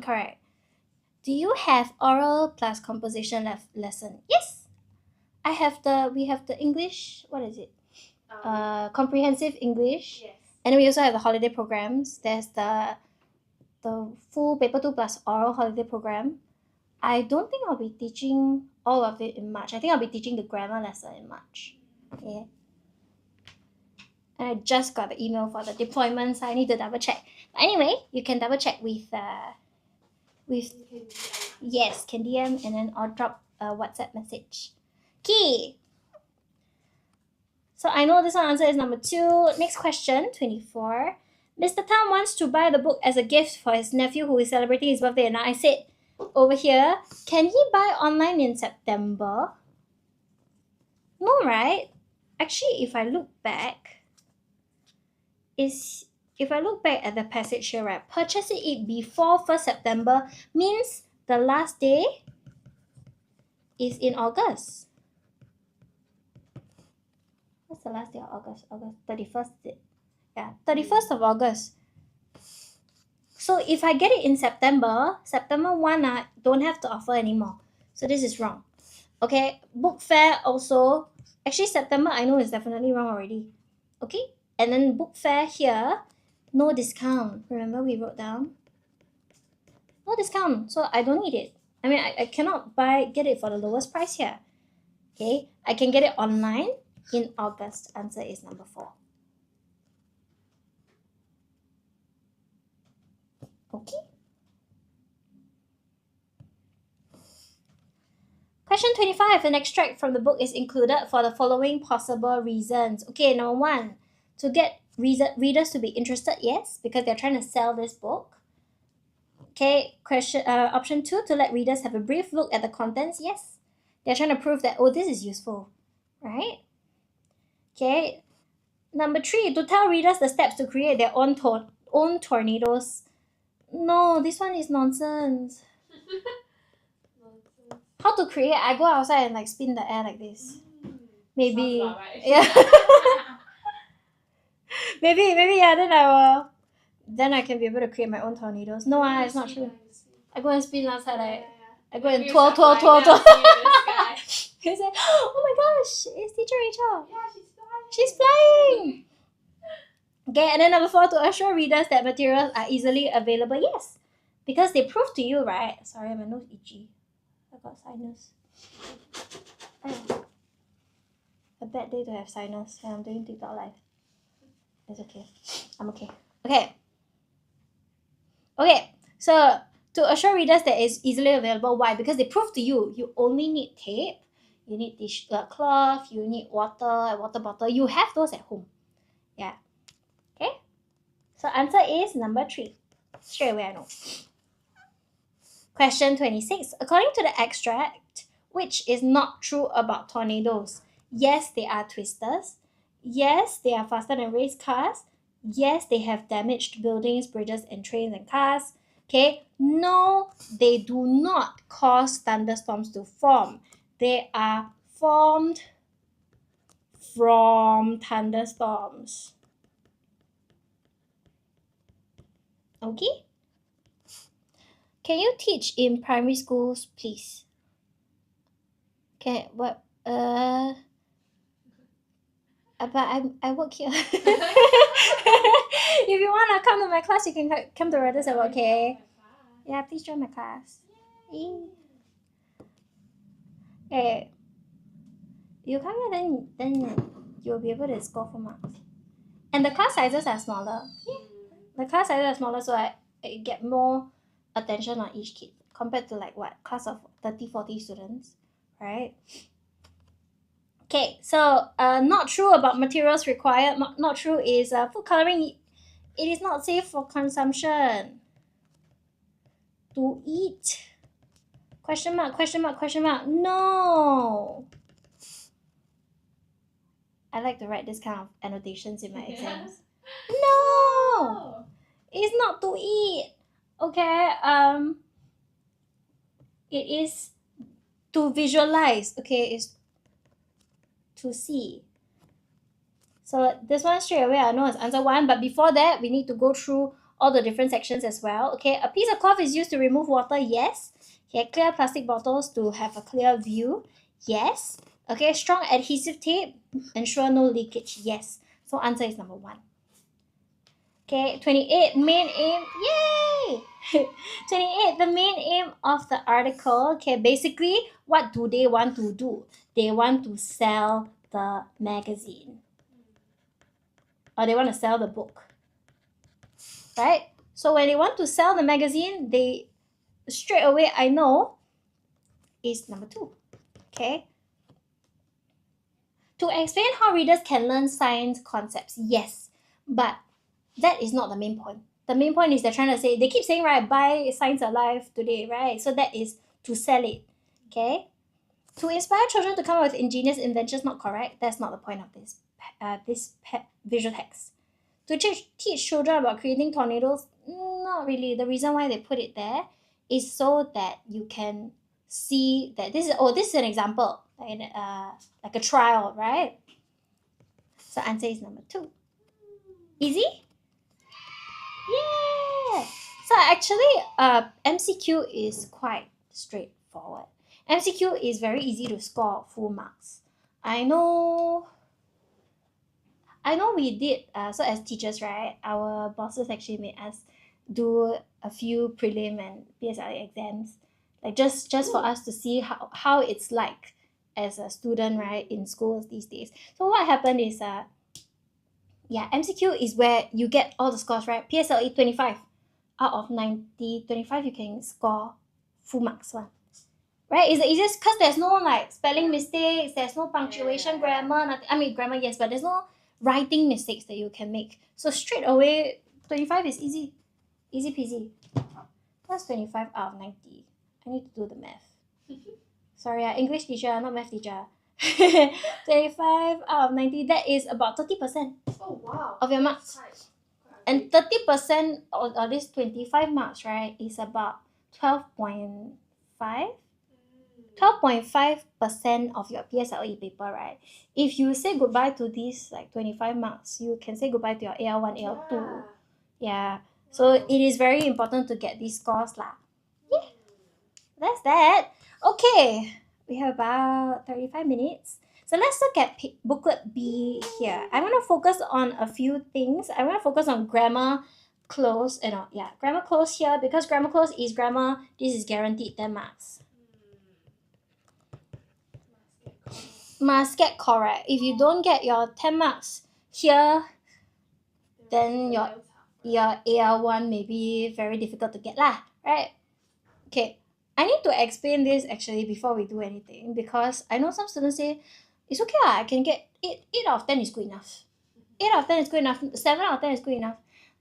Correct. Do you have oral plus composition lesson? Yes. We have the English, what is it? Comprehensive English. Yes. And then we also have the holiday programs. There's the full paper 2 plus oral holiday program. I don't think I'll be teaching all of it in March. I think I'll be teaching the grammar lesson in March. Yeah. And I just got the email for the deployment, so I need to double check. But anyway, you can double check with yes, can DM and then I'll drop a WhatsApp message. Okay. So I know this one answer is number 2. Next question, 24. Mr. Tam wants to buy the book as a gift for his nephew who is celebrating his birthday. And I said over here, can he buy online in September? No, right? Actually, if I look back at the passage here, right, purchasing it before 1st September means the last day is in August. What's the last day of August? August 31st, is it? Yeah, 31st of August. So if I get it in September 1, don't have to offer anymore. So this is wrong. Okay, book fair also. Actually, September I know is definitely wrong already. Okay, and then book fair here, no discount. Remember we wrote down? No discount, so I don't need it. I mean, I cannot get it for the lowest price here. Okay, I can get it online in August. Answer is number 4. Okay. Question 25. An extract from the book is included for the following possible reasons. Okay, number 1, to get readers to be interested, yes, because they're trying to sell this book. Okay, option 2, to let readers have a brief look at the contents, yes. They're trying to prove that, oh, this is useful, right? Okay, number 3, to tell readers the steps to create their own tornadoes. No, this one is nonsense. How to create? I go outside and like spin the air like this. Maybe. Yeah. maybe yeah, then I can be able to create my own tornadoes. No, it's not true. I go and spin outside, I go and twirl. He said, oh my gosh, it's teacher Rachel. Yeah, She's flying. Okay, and then number 4, to assure readers that materials are easily available. Yes, because they prove to you, right? Sorry, my nose itchy. I got sinus. A bad day to have sinus when I'm doing TikTok live. It's okay. I'm okay. Okay, so to assure readers that it's easily available, why? Because they prove to you, you only need tape, you need cloth, you need water, a water bottle. You have those at home. Yeah. Okay? So answer is number 3. Straight away I know. Question 26. According to the extract, which is not true about tornadoes? Yes, they are twisters. Yes, they are faster than race cars. Yes, they have damaged buildings, bridges, and trains and cars. Okay, no, they do not cause thunderstorms to form. They are formed from thunderstorms. Okay? Can you teach in primary schools, please? Okay, what? But I work here. If you wanna come to my class, you can come to Raddus. Okay? Yeah, please join my class. Okay. You come here, then you'll be able to score full marks. And the class sizes are smaller. The class sizes are smaller, so I get more attention on each kid compared to like what class of 30-40 students, right? Okay, so not true about materials required. Not true is food coloring. It is not safe for consumption. To eat. Question mark, question mark, question mark. No. I like to write this kind of annotations in my exams. No. It's not to eat. Okay. It is to visualize. Okay, it's to see. So this one straight away I know is answer 1, but before that we need to go through all the different sections as well. Okay, a piece of cloth is used to remove water. Yes. Okay, clear plastic bottles to have a clear view. Yes. Okay, strong adhesive tape ensure no leakage. Yes. So answer is number 1. Okay, 28, main aim. Yay! 28, the main aim of the article. Okay, basically, what do they want to do? They want to sell the magazine. Or they want to sell the book. Right? So when they want to sell the magazine, they straight away I know is number 2. Okay? To explain how readers can learn science concepts. Yes, but that is not the main point. The main point is they're trying to say, they keep saying, right, buy Science Alive today, right? So that is to sell it. Okay? To inspire children to come up with ingenious inventions, not correct. That's not the point of this visual text. To teach children about creating tornadoes, not really. The reason why they put it there is so that you can see that this is an example, like a trial, right? So answer is number 2. Easy? Yeah. So actually, MCQ is quite straightforward. MCQ is very easy to score full marks. I know we did, so as teachers, right, our bosses actually made us do a few prelim and PSLE exams, like just for us to see how it's like as a student, right, in schools these days. So what happened is, MCQ is where you get all the scores, right? PSLE 25 out of 90, 25 you can score full marks one. Right? It's the easiest because there's no like spelling mistakes, there's no punctuation, grammar, nothing. I mean grammar, yes, but there's no writing mistakes that you can make. So straight away, 25 is easy. Easy peasy. What's 25 out of 90? I need to do the math. Sorry, English teacher, not math teacher. 25 out of 90, that is about 30%. Oh wow. Of your marks. And 30% of this 25 marks, right, is about 12.5? 12.5% of your PSLE paper, right? If you say goodbye to these like 25 marks, you can say goodbye to your AL1, AL2. Yeah. So it is very important to get these scores lah. Yeah. That's that. Okay. We have about 35 minutes. So let's look at booklet B here. I want to focus on a few things. I want to focus on grammar close. Grammar close here because grammar close is grammar. This is guaranteed 10 marks. Must get correct. If you don't get your 10 marks here, then your AL1 may be very difficult to get lah, right? Okay, I need to explain this actually before we do anything because I know some students say, it's okay lah, I can get 8 out of 10 is good enough. 8 out of 10 is good enough. 7 out of 10 is good enough.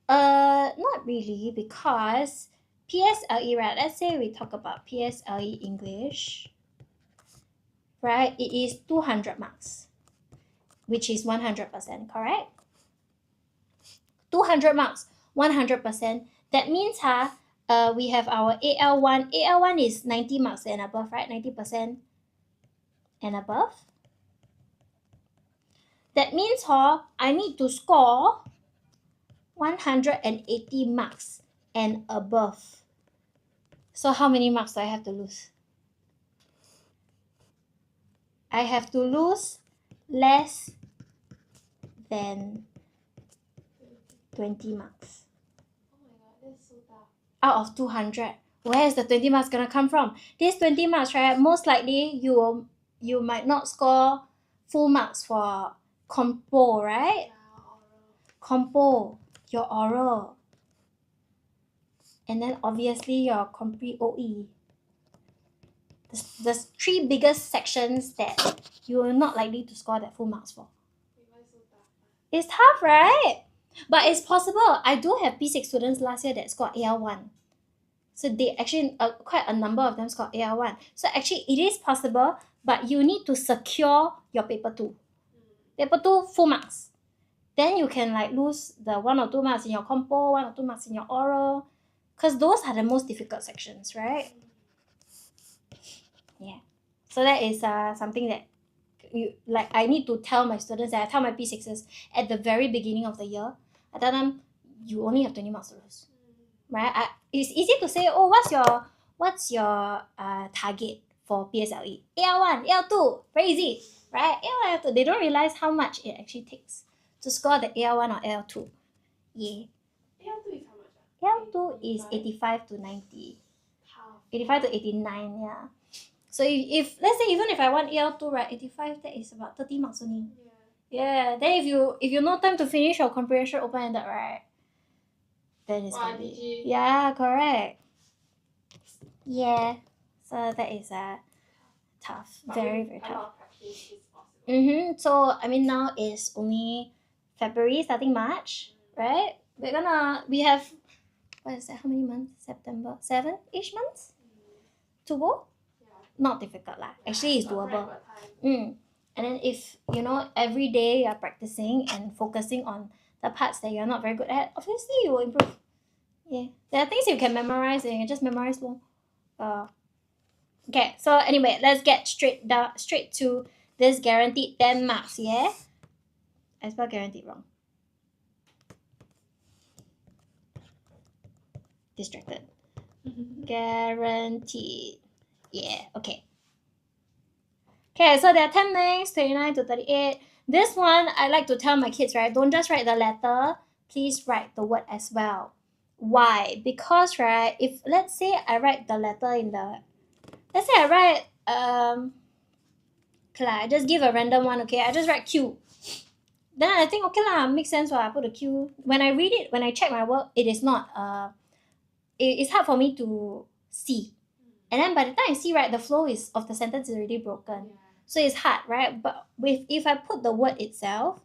Not really, because PSLE, right? Let's say we talk about PSLE English, right? It is 200 marks, which is 100%, correct? 200 marks, 100%. That means we have our AL1. AL1 is 90 marks and above, right? 90% and above. That means I need to score 180 marks and above. So how many marks do I have to lose? I have to lose less than 20 marks. Oh my god, that's so tough. Out of 200. Where is the 20 marks gonna come from? These 20 marks, right? Most likely you might not score full marks for compo, right? Yeah, oral. Compo, your oral. And then obviously your compre OE. The three biggest sections that you're not likely to score that full marks for. Wait, why so tough? It's tough, right? But it's possible. I do have P6 students last year that scored AL1. So they actually, quite a number of them scored AL1. So actually it is possible, but you need to secure your paper 2. Paper 2, full marks. Then you can like lose the 1 or 2 marks in your compo, 1 or 2 marks in your oral. Because those are the most difficult sections, right? Yeah. So that is something that I need to tell my students, I tell my P6s at the very beginning of the year. I tell them, you only have 20 marks to lose. Right? It's easy to say, oh, what's your target for PSLE? AL1, AL2, very easy, right? AL1, AL2, they don't realize how much it actually takes to score the AL1 or AL2. Yeah. AL2 is how much? AL2 is 85 to 90. Half. 85 to 89, yeah. So if let's say even if I want AL2, right, 85, that is about 30 marks only. Yeah. Then if you no time to finish your comprehension open-ended, right, then it's gonna be GG. yeah, correct. Yeah. So that is tough. But Very, with very a tough. lot of practice, it's possible. So I mean now is only February starting March, right? We have what is that? How many months? September, 7-ish months to go. Yeah. Not difficult lah. Actually, it's got doable. time. And then if every day you're practicing and focusing on the parts that you're not very good at, obviously you will improve. Yeah, there are things you can memorize and you can just memorize more. Okay, so anyway, let's get straight to this guaranteed 10 marks. Yeah, I spelled guaranteed wrong. Distracted. Guaranteed. Yeah, okay. Okay, so there are 10 links, 29 to 38. This one, I like to tell my kids, right, don't just write the letter, please write the word as well. Why? Because, right, if let's say I write the letter let's say I write, okay lah, I just give a random one, okay, I just write Q. Then I think, okay lah, makes sense, I put a Q. When I read it, when I check my work, it is not, it's hard for me to see. And then by the time I see, right, the flow of the sentence is already broken. Yeah. So it's hard, right? But if I put the word itself,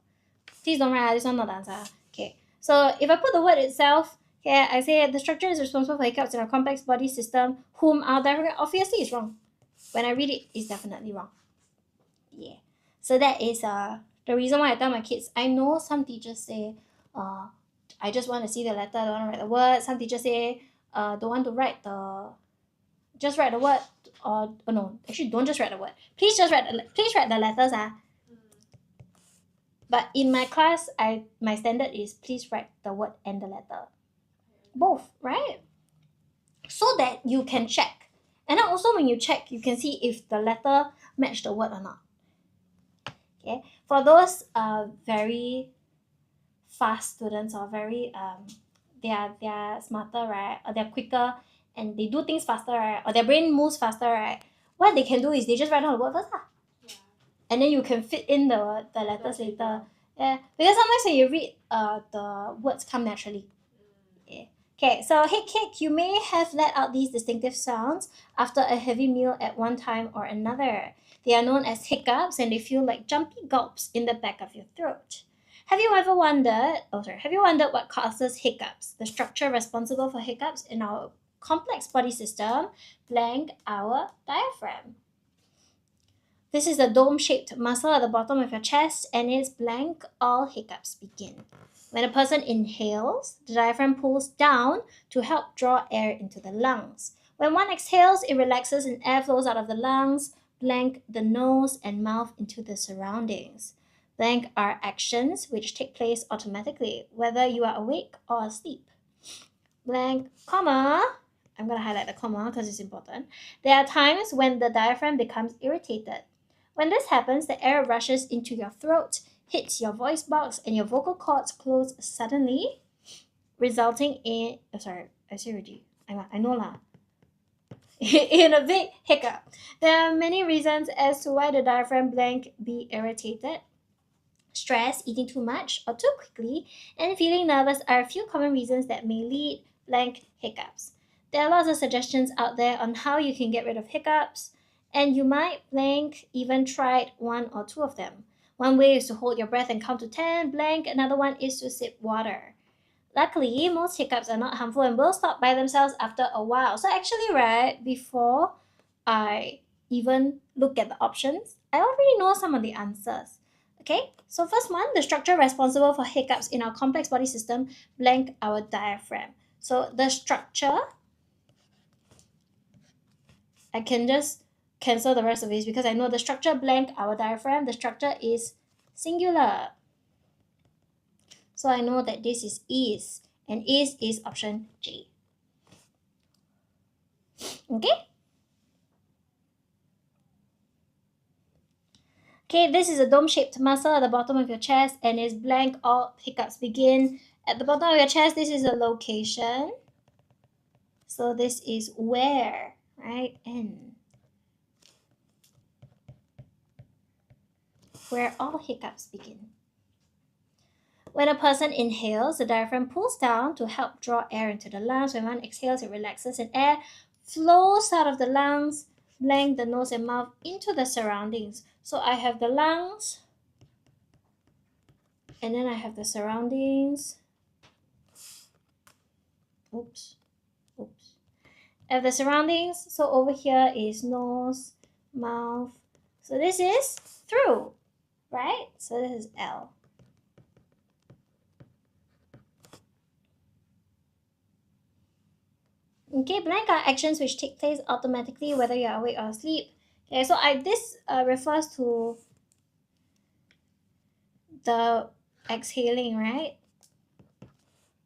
please don't write, this one not the answer. Okay. So if I put the word itself, okay, I say the structure is responsible for hiccups in a complex body system, whom are direct, obviously it's wrong. When I read it, it's definitely wrong. Yeah. So that is the reason why I tell my kids. I know some teachers say, I just want to see the letter, I don't want to write the word. Some teachers say, don't want to write just write the word, or no, actually don't just write the word. Please write the letters. But in my class, my standard is please write the word and the letter. Both, right? So that you can check. And then also when you check, you can see if the letter match the word or not. Okay. For those very fast students or very they are smarter, right? Or they're quicker and they do things faster, right? Or their brain moves faster, right? What they can do is they just write down the word first. Yeah. And then you can fit in the letters later. Yeah. Because sometimes when you read, the words come naturally. Yeah. Okay, so hey cake, you may have let out these distinctive sounds after a heavy meal at one time or another. They are known as hiccups and they feel like jumpy gulps in the back of your throat. Have you wondered what causes hiccups? The structure responsible for hiccups in our complex body system, blank our diaphragm. This is the dome-shaped muscle at the bottom of your chest and is blank all hiccups begin. When a person inhales, the diaphragm pulls down to help draw air into the lungs. When one exhales, it relaxes and air flows out of the lungs, blank the nose and mouth into the surroundings. Blank are actions which take place automatically, whether you are awake or asleep. Blank, comma, I'm going to highlight the comma because it's important. There are times when the diaphragm becomes irritated. When this happens, the air rushes into your throat, hits your voice box, and your vocal cords close suddenly, resulting in, I know lah. In a big hiccup. There are many reasons as to why the diaphragm blank be irritated. Stress, eating too much or too quickly, and feeling nervous are a few common reasons that may lead blank hiccups. There are lots of suggestions out there on how you can get rid of hiccups, and you might blank even tried one or two of them. One way is to hold your breath and count to 10, blank. Another one is to sip water. Luckily, most hiccups are not harmful and will stop by themselves after a while. So actually, right, before I even look at the options, I already know some of the answers. Okay, so first one, the structure responsible for hiccups in our complex body system, blank our diaphragm. So the structure, I can just cancel the rest of this because I know the structure blank our diaphragm, the structure is singular. So I know that this is, and is option J. Okay? Okay, this is a dome-shaped muscle at the bottom of your chest and is blank all hiccups begin. At the bottom of your chest, this is a location. So this is where, right? N. Where all hiccups begin. When a person inhales, the diaphragm pulls down to help draw air into the lungs. When one exhales, it relaxes and air flows out of the lungs, blank the nose and mouth into the surroundings. So I have the lungs, and then I have the surroundings. Oops. I have the surroundings, so over here is nose, mouth. So this is through, right? So this is L. Okay, blank are actions which take place automatically whether you're awake or asleep. Okay, so this refers to the exhaling, right?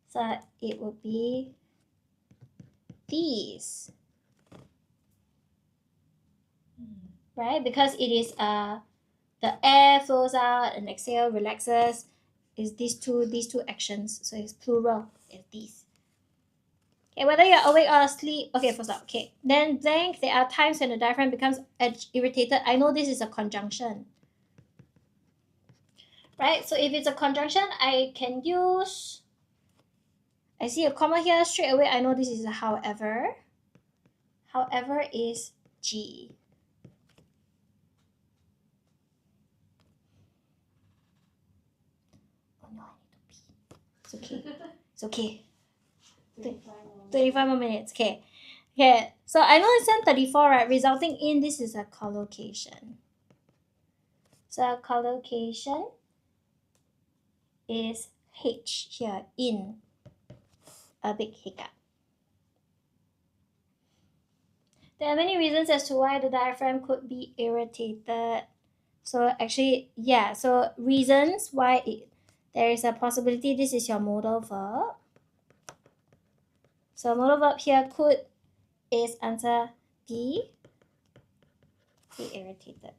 So it would be these, right? Because it is the air flows out and exhale relaxes is these two actions. So it's plural, it's these. Okay, whether you're awake or asleep. Okay, first up. Okay, then blank. There are times when the diaphragm becomes irritated. I know this is a conjunction, right? So if it's a conjunction, I can use. I see a comma here straight away. I know this is a however. However is G. Oh no, I need to pee. It's okay. It's okay. 25 more minutes. Okay. Okay. So I know it's 34, right? Resulting in this is a collocation. So a collocation is H here in a big hiccup. There are many reasons as to why the diaphragm could be irritated. So actually, yeah, so reasons why there is a possibility this is your modal verb. So modal verb here could is answer D, be irritated.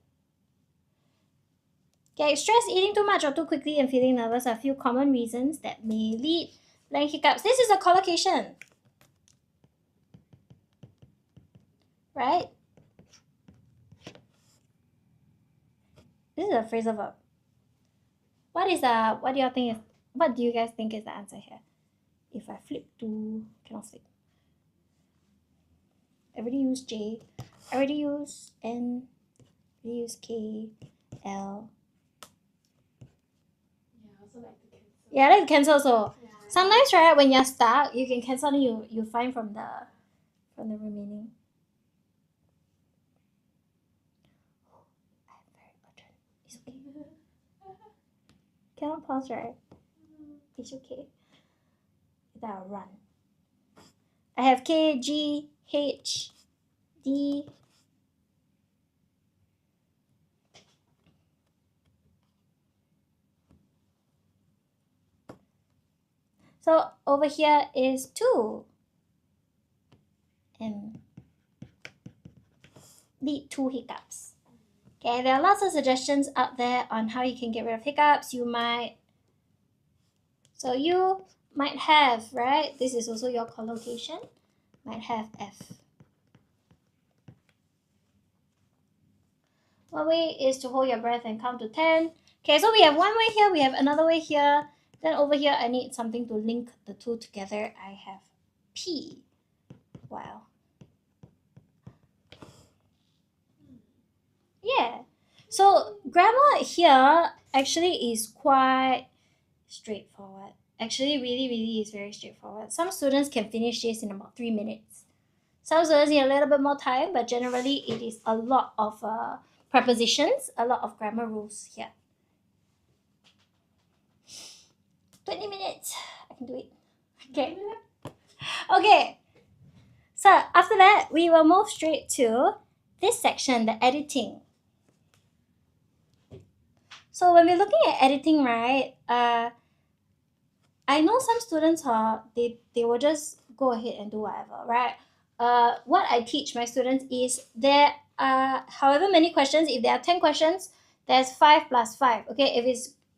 Okay, stress, eating too much or too quickly, and feeling nervous are a few common reasons that may lead blank hiccups. This is a collocation, right? This is a phrasal verb. What do you guys think is the answer here? If I flip to, cannot flip. I already used J, I already used N, I already used K, L. Yeah, I also like to cancel. Yeah, I like to cancel also. Yeah. Sometimes, right, when you're stuck, you can cancel and you find from the remaining. I'm very urgent. It's okay. Cannot pause, right? It's okay. Then I'll run. I have K, G, H, D. So over here is 2. And lead to hiccups. Okay, there are lots of suggestions out there on how you can get rid of hiccups. You might have, right? This is also your collocation. Might have F. One way is to hold your breath and count to 10. Okay, so we have one way here, we have another way here. Then over here, I need something to link the two together. I have P. Wow. Yeah. So grammar here actually is quite straightforward. Actually, really is very straightforward. Some students can finish this in about 3 minutes. Some students need a little bit more time, but generally it is a lot of prepositions, a lot of grammar rules here. 20 minutes. I can do it. Okay. Okay. So after that, we will move straight to this section, the editing. So when we're looking at editing, right, I know some students they will just go ahead and do whatever, right? What I teach my students is there are however many questions. If there are 10 questions, there's 5 plus 5. Okay,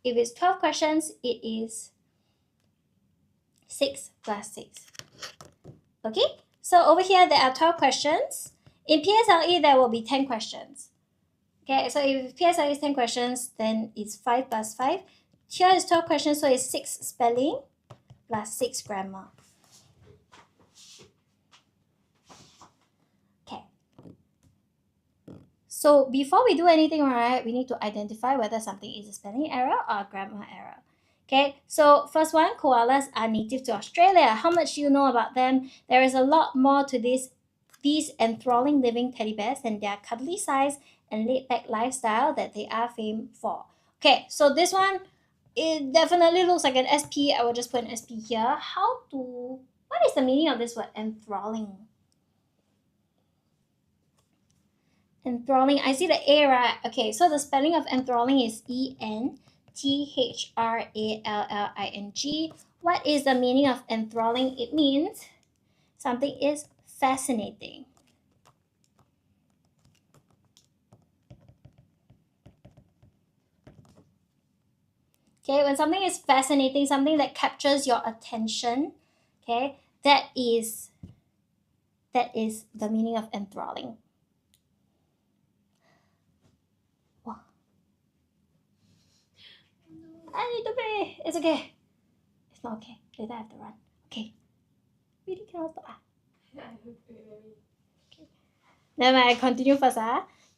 if it's 12 questions, it is 6 plus 6. Okay, so over here there are 12 questions. In PSLE there will be 10 questions. Okay, so if PSLE is 10 questions, then it's 5 plus 5. Here is 12 questions, so it's 6 spelling plus 6 grammar. Okay. So before we do anything, right, we need to identify whether something is a spelling error or a grammar error. Okay, so first one, koalas are native to Australia. How much do you know about them? There is a lot more to these enthralling living teddy bears and their cuddly size and laid-back lifestyle that they are famed for. Okay, so this one, it definitely looks like an SP. I will just put an SP here. What is the meaning of this word, enthralling? Enthralling, I see the A, right? Okay, so the spelling of enthralling is ENTHRALLING. What is the meaning of enthralling? It means something is fascinating. Okay, when something is fascinating, something that captures your attention, okay, that is the meaning of enthralling. Wow. I need to pee. It's okay. It's not okay. Later I have to run. Okay. Really cannot stop. Okay. Then I continue first.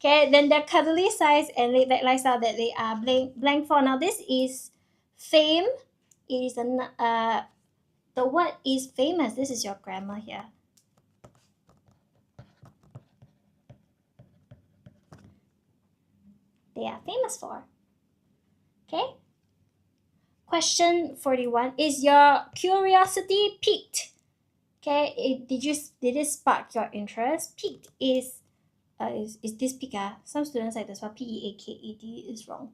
Okay, then the cuddly size and laid-back lifestyle that they are blank for. Now this is fame. It is the word is famous. This is your grammar here. They are famous for. Okay. Question 41. Is your curiosity piqued? Okay, did it spark your interest? Piqued is this pique? Some students like to spell PEAKED is wrong.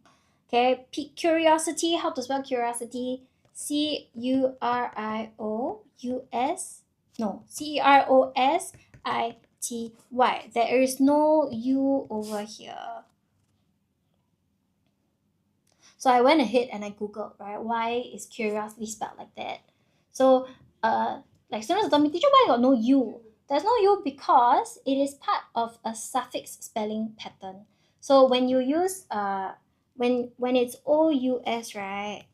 Okay, curiosity, how to spell curiosity? CEROSITY. There is no U over here. So I went ahead and I googled, right, why is curiosity spelled like that? So like students told me, teacher, why got no U? There's no U because it is part of a suffix spelling pattern. So when you use when it's OUS, right?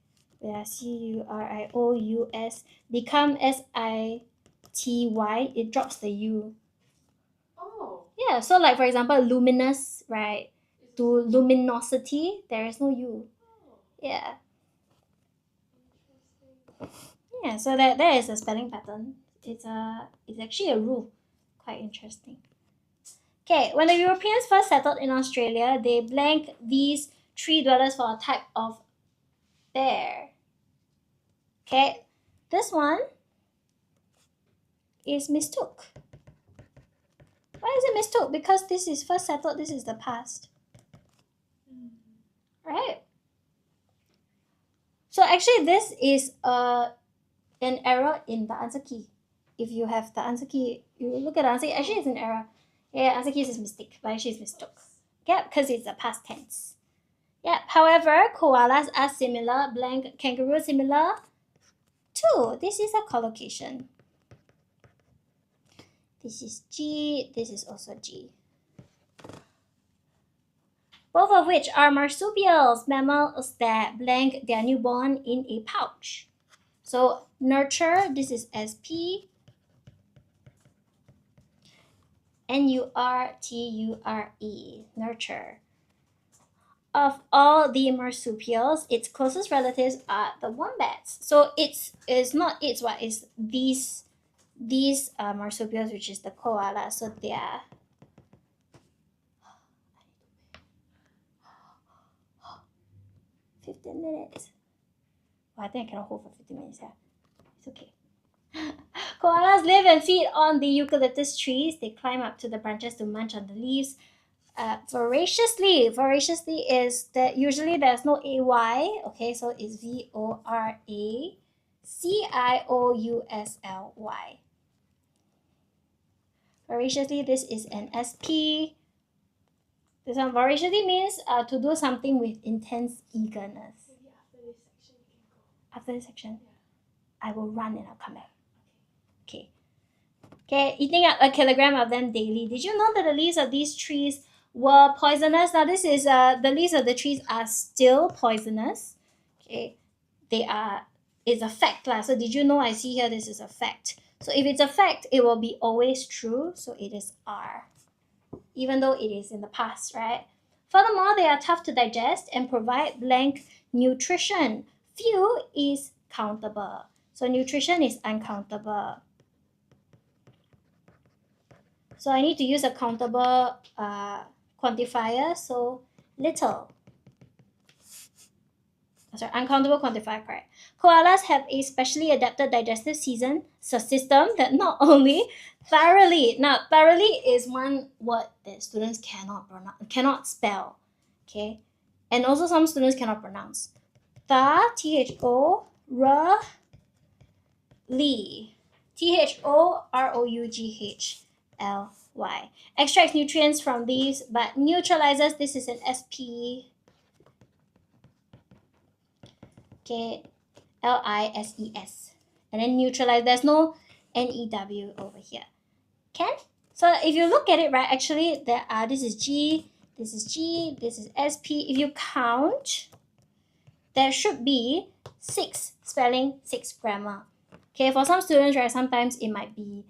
CURIOUS become SITY, it drops the U. Oh. Yeah, so like for example, luminous, right? To luminosity, there is no U. Yeah. Yeah, so that is a spelling pattern. It's actually a rule. Quite interesting. Okay, when the Europeans first settled in Australia, they blanked these three dwellers for a type of bear. Okay, this one is mistook. Why is it mistook? Because this is first settled, this is the past. Right? So actually this is an error in the answer key. If you have the answer key, you look at the answer key, actually it's an error. Yeah, answer key is mistake, but actually it's mistook. Yeah, because it's the past tense. Yeah, however, koalas are similar, blank kangaroo similar too. This is a collocation. This is G, this is also G. Both of which are marsupials, mammals that blank their newborn in a pouch. So nurture, this is SP. Nurture, nurture. Of all the marsupials, its closest relatives are the wombats. So it's not its what is these marsupials, which is the koala. So they are 15 minutes. Well, I think I cannot hold for 15 minutes. Yeah, it's okay. Koalas live and feed on the eucalyptus trees. They climb up to the branches to munch on the leaves. Voraciously. Voraciously is that usually there's no AY. Okay, so it's VORACIOUSLY. Voraciously, this is an SP. This one, voraciously means to do something with intense eagerness. Maybe after this section you can go. After this section, Yeah. I will run and I'll come back. Okay. Okay, eating up a kilogram of them daily. Did you know that the leaves of these trees were poisonous? Now this is the leaves of the trees are still poisonous. Okay, they are. It's a fact lah. So did you know? I see here this is a fact. So if it's a fact, it will be always true. So it is R, even though it is in the past, right? Furthermore, they are tough to digest and provide blank nutrition. Few is countable. So nutrition is uncountable. So I need to use a countable quantifier. So little. Sorry, uncountable quantifier, correct. Koalas have a specially adapted digestive system that not only thoroughly. Now, thoroughly is one word that students cannot spell. Okay, and also some students cannot pronounce. THO Lee. THOROUGHLY. Extracts nutrients from these but neutralizes. This is an SP. Okay, LISES. And then neutralize. There's no NEW over here. Can? So if you look at it, right, actually there are, this is G, this is G, this is SP. If you count, there should be 6 spelling, 6 grammar. Okay, for some students, right, sometimes it might be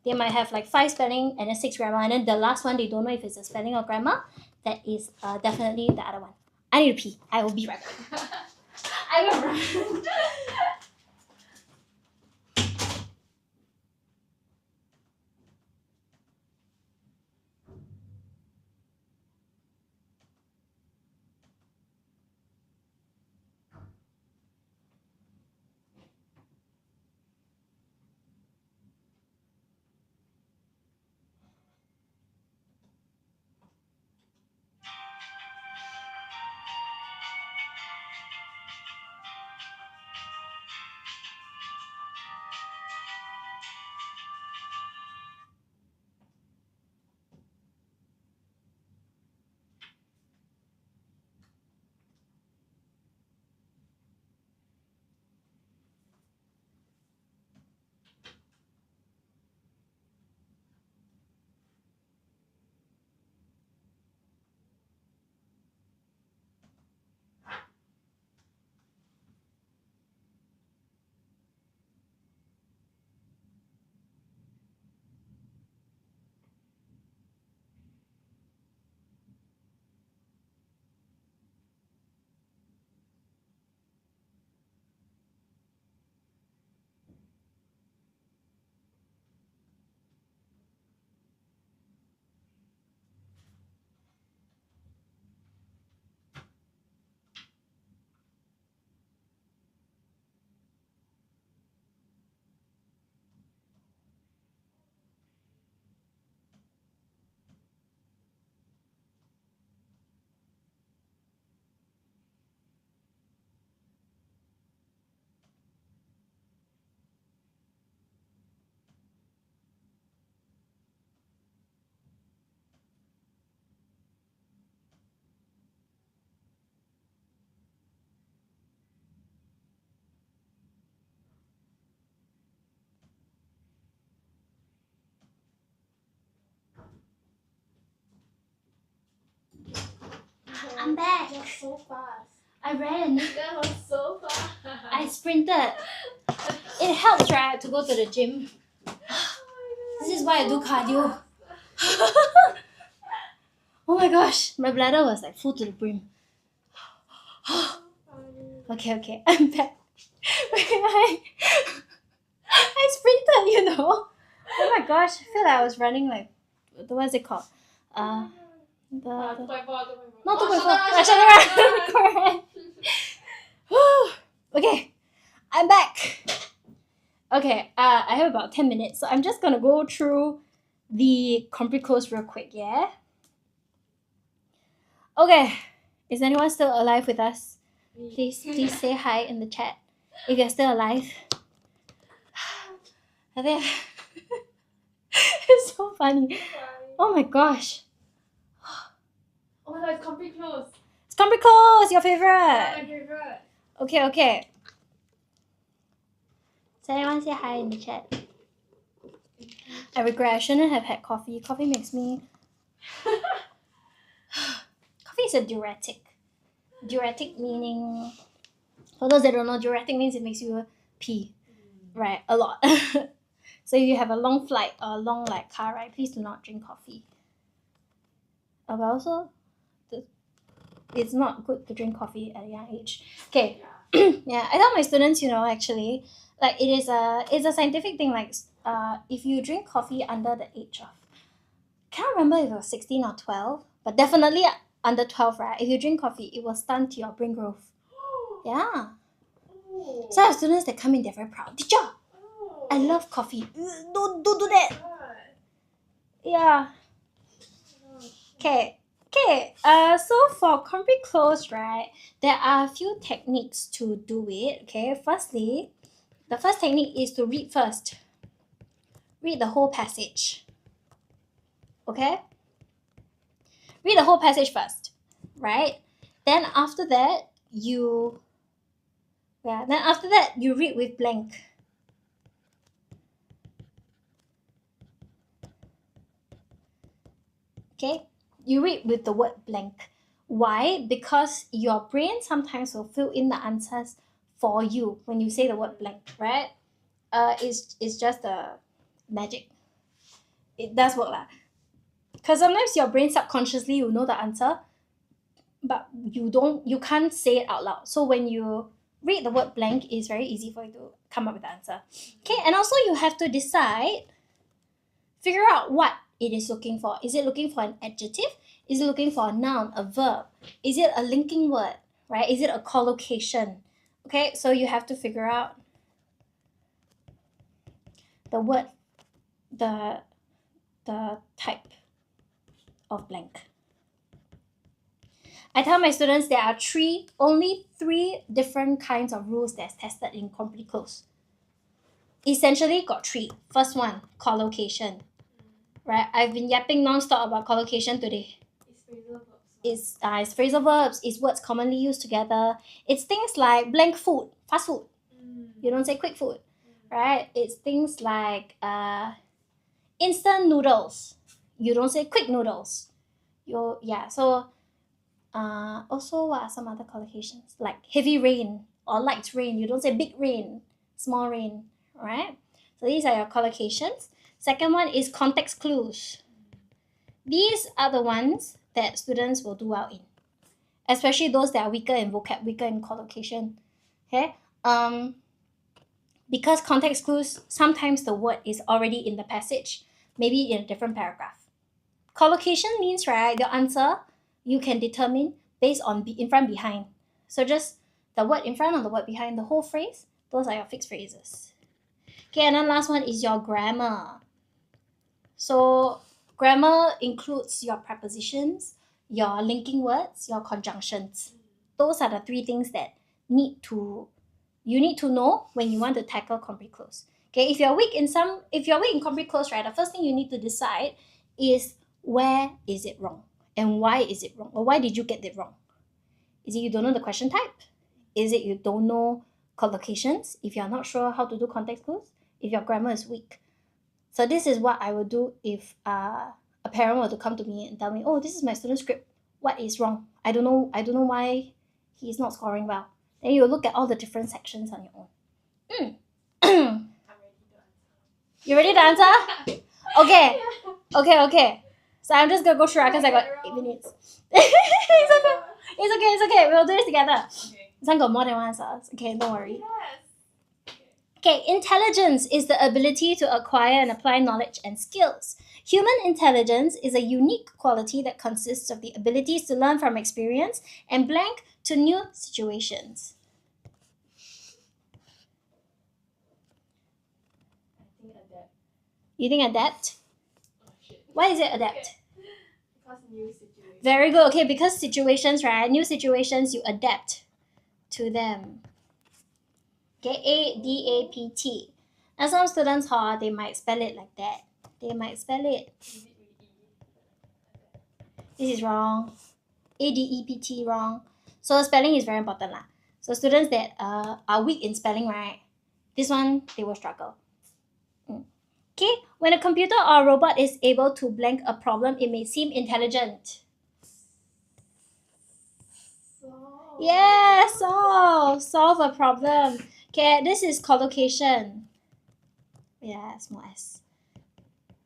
they might have like 5 spelling and then 6 grammar, and then the last one they don't know if it's a spelling or grammar. That is definitely the other one. I need to pee. I will be right back. I will run. I'm back. That was so fast. I ran. That was so fast. I sprinted. It helps, right, to go to the gym. This is why I do cardio. Oh my gosh, my bladder was like full to the brim. Okay, I'm back. I sprinted, you know. Oh my gosh, I feel like I was running like, what is it called? The 2x4. not 2x4. Oh, Correct. Okay, I'm back. Okay, I have about 10 minutes, so I'm just gonna go through the complete close real quick, yeah? Okay, is anyone still alive with us? Please say hi in the chat if you're still alive. I think it's so funny. Oh my gosh. Oh my god, it's complete close. It's complete close, your My favorite. favorite. Okay. So anyone say hi in the chat? I regret I shouldn't have had coffee. Coffee makes me... Coffee is a diuretic. Diuretic meaning... For those that don't know, diuretic means it makes you pee. Right, a lot. So if you have a long flight or a long car ride, please do not drink coffee. But also, it's not good to drink coffee at a young age. Okay, yeah, I tell my students, actually, like it's a scientific thing. Like, if you drink coffee under the age of, can't remember if it was 16 or 12, but definitely under 12, right? If you drink coffee, it will stunt your brain growth. Yeah. So I have students that come in, they're very proud. Teacher, I love coffee. Don't do that. Yeah. Okay. So for complete close, right, there are a few techniques to do it. Okay. Firstly, the first technique is to read first. Read the whole passage. Okay. Read the whole passage first, right? Then after that, you read with blank. Okay, you read with the word blank. Why? Because your brain sometimes will fill in the answers for you when you say the word blank, right? It's just a magic. It does work lah. Because sometimes your brain subconsciously will know the answer, but you can't say it out loud. So when you read the word blank, it's very easy for you to come up with the answer. Okay, and also you have to figure out what it is looking for. Is it looking for an adjective? Is it looking for a noun, a verb? Is it a linking word, right? Is it a collocation? Okay, so you have to figure out the word, the type of blank. I tell my students there are only three different kinds of rules that's tested in complete close. Essentially got three. First one, collocation. Right? I've been yapping non-stop about collocation today. It's phrasal verbs. It's words commonly used together. It's things like blank food, fast food. You don't say quick food, right? It's things like instant noodles. You don't say quick noodles. So also what are some other collocations? Like heavy rain or light rain. You don't say big rain, small rain, right? So these are your collocations. Second one is context clues. These are the ones that students will do well in, especially those that are weaker in vocab, weaker in collocation. Okay. Because context clues, sometimes the word is already in the passage, maybe in a different paragraph. Collocation means, right, the answer you can determine based on in front, behind. So just the word in front or the word behind, the whole phrase, those are your fixed phrases. Okay, and then last one is your grammar. So grammar includes your prepositions, your linking words, your conjunctions. Those are the three things that you need to know when you want to tackle complete close. Okay, if you're weak in complete close, right, the first thing you need to decide is where is it wrong and why is it wrong, or why did you get it wrong? Is it you don't know the question type? Is it you don't know collocations? If you're not sure how to do context clues, if your grammar is weak. So this is what I would do if a parent were to come to me and tell me, oh, this is my student script. what is wrong. I don't know why he's not scoring well. Then you look at all the different sections on your own. I'm ready to answer. You ready to answer? Okay. Okay. So I'm just gonna go through because I got 8 minutes. It's okay. We'll do this together. Okay. This one got more than one answer. Okay, don't worry. Yes. Okay, intelligence is the ability to acquire and apply knowledge and skills. Human intelligence is a unique quality that consists of the abilities to learn from experience and blank to new situations. I think adapt. You think adapt? Oh shit. Why is it adapt? Because new situation. Very good. Okay, because situations, right? New situations, you adapt to them. Okay, ADAPT. Now some students, they might spell it like that. They might spell it. Is it with E? This is wrong. ADEPT wrong. So spelling is very important lah. So students that are weak in spelling, right? This one, they will struggle. Okay, when a computer or a robot is able to blank a problem, it may seem intelligent. So. Yeah, solve a problem. Okay, this is collocation. Yeah, small s.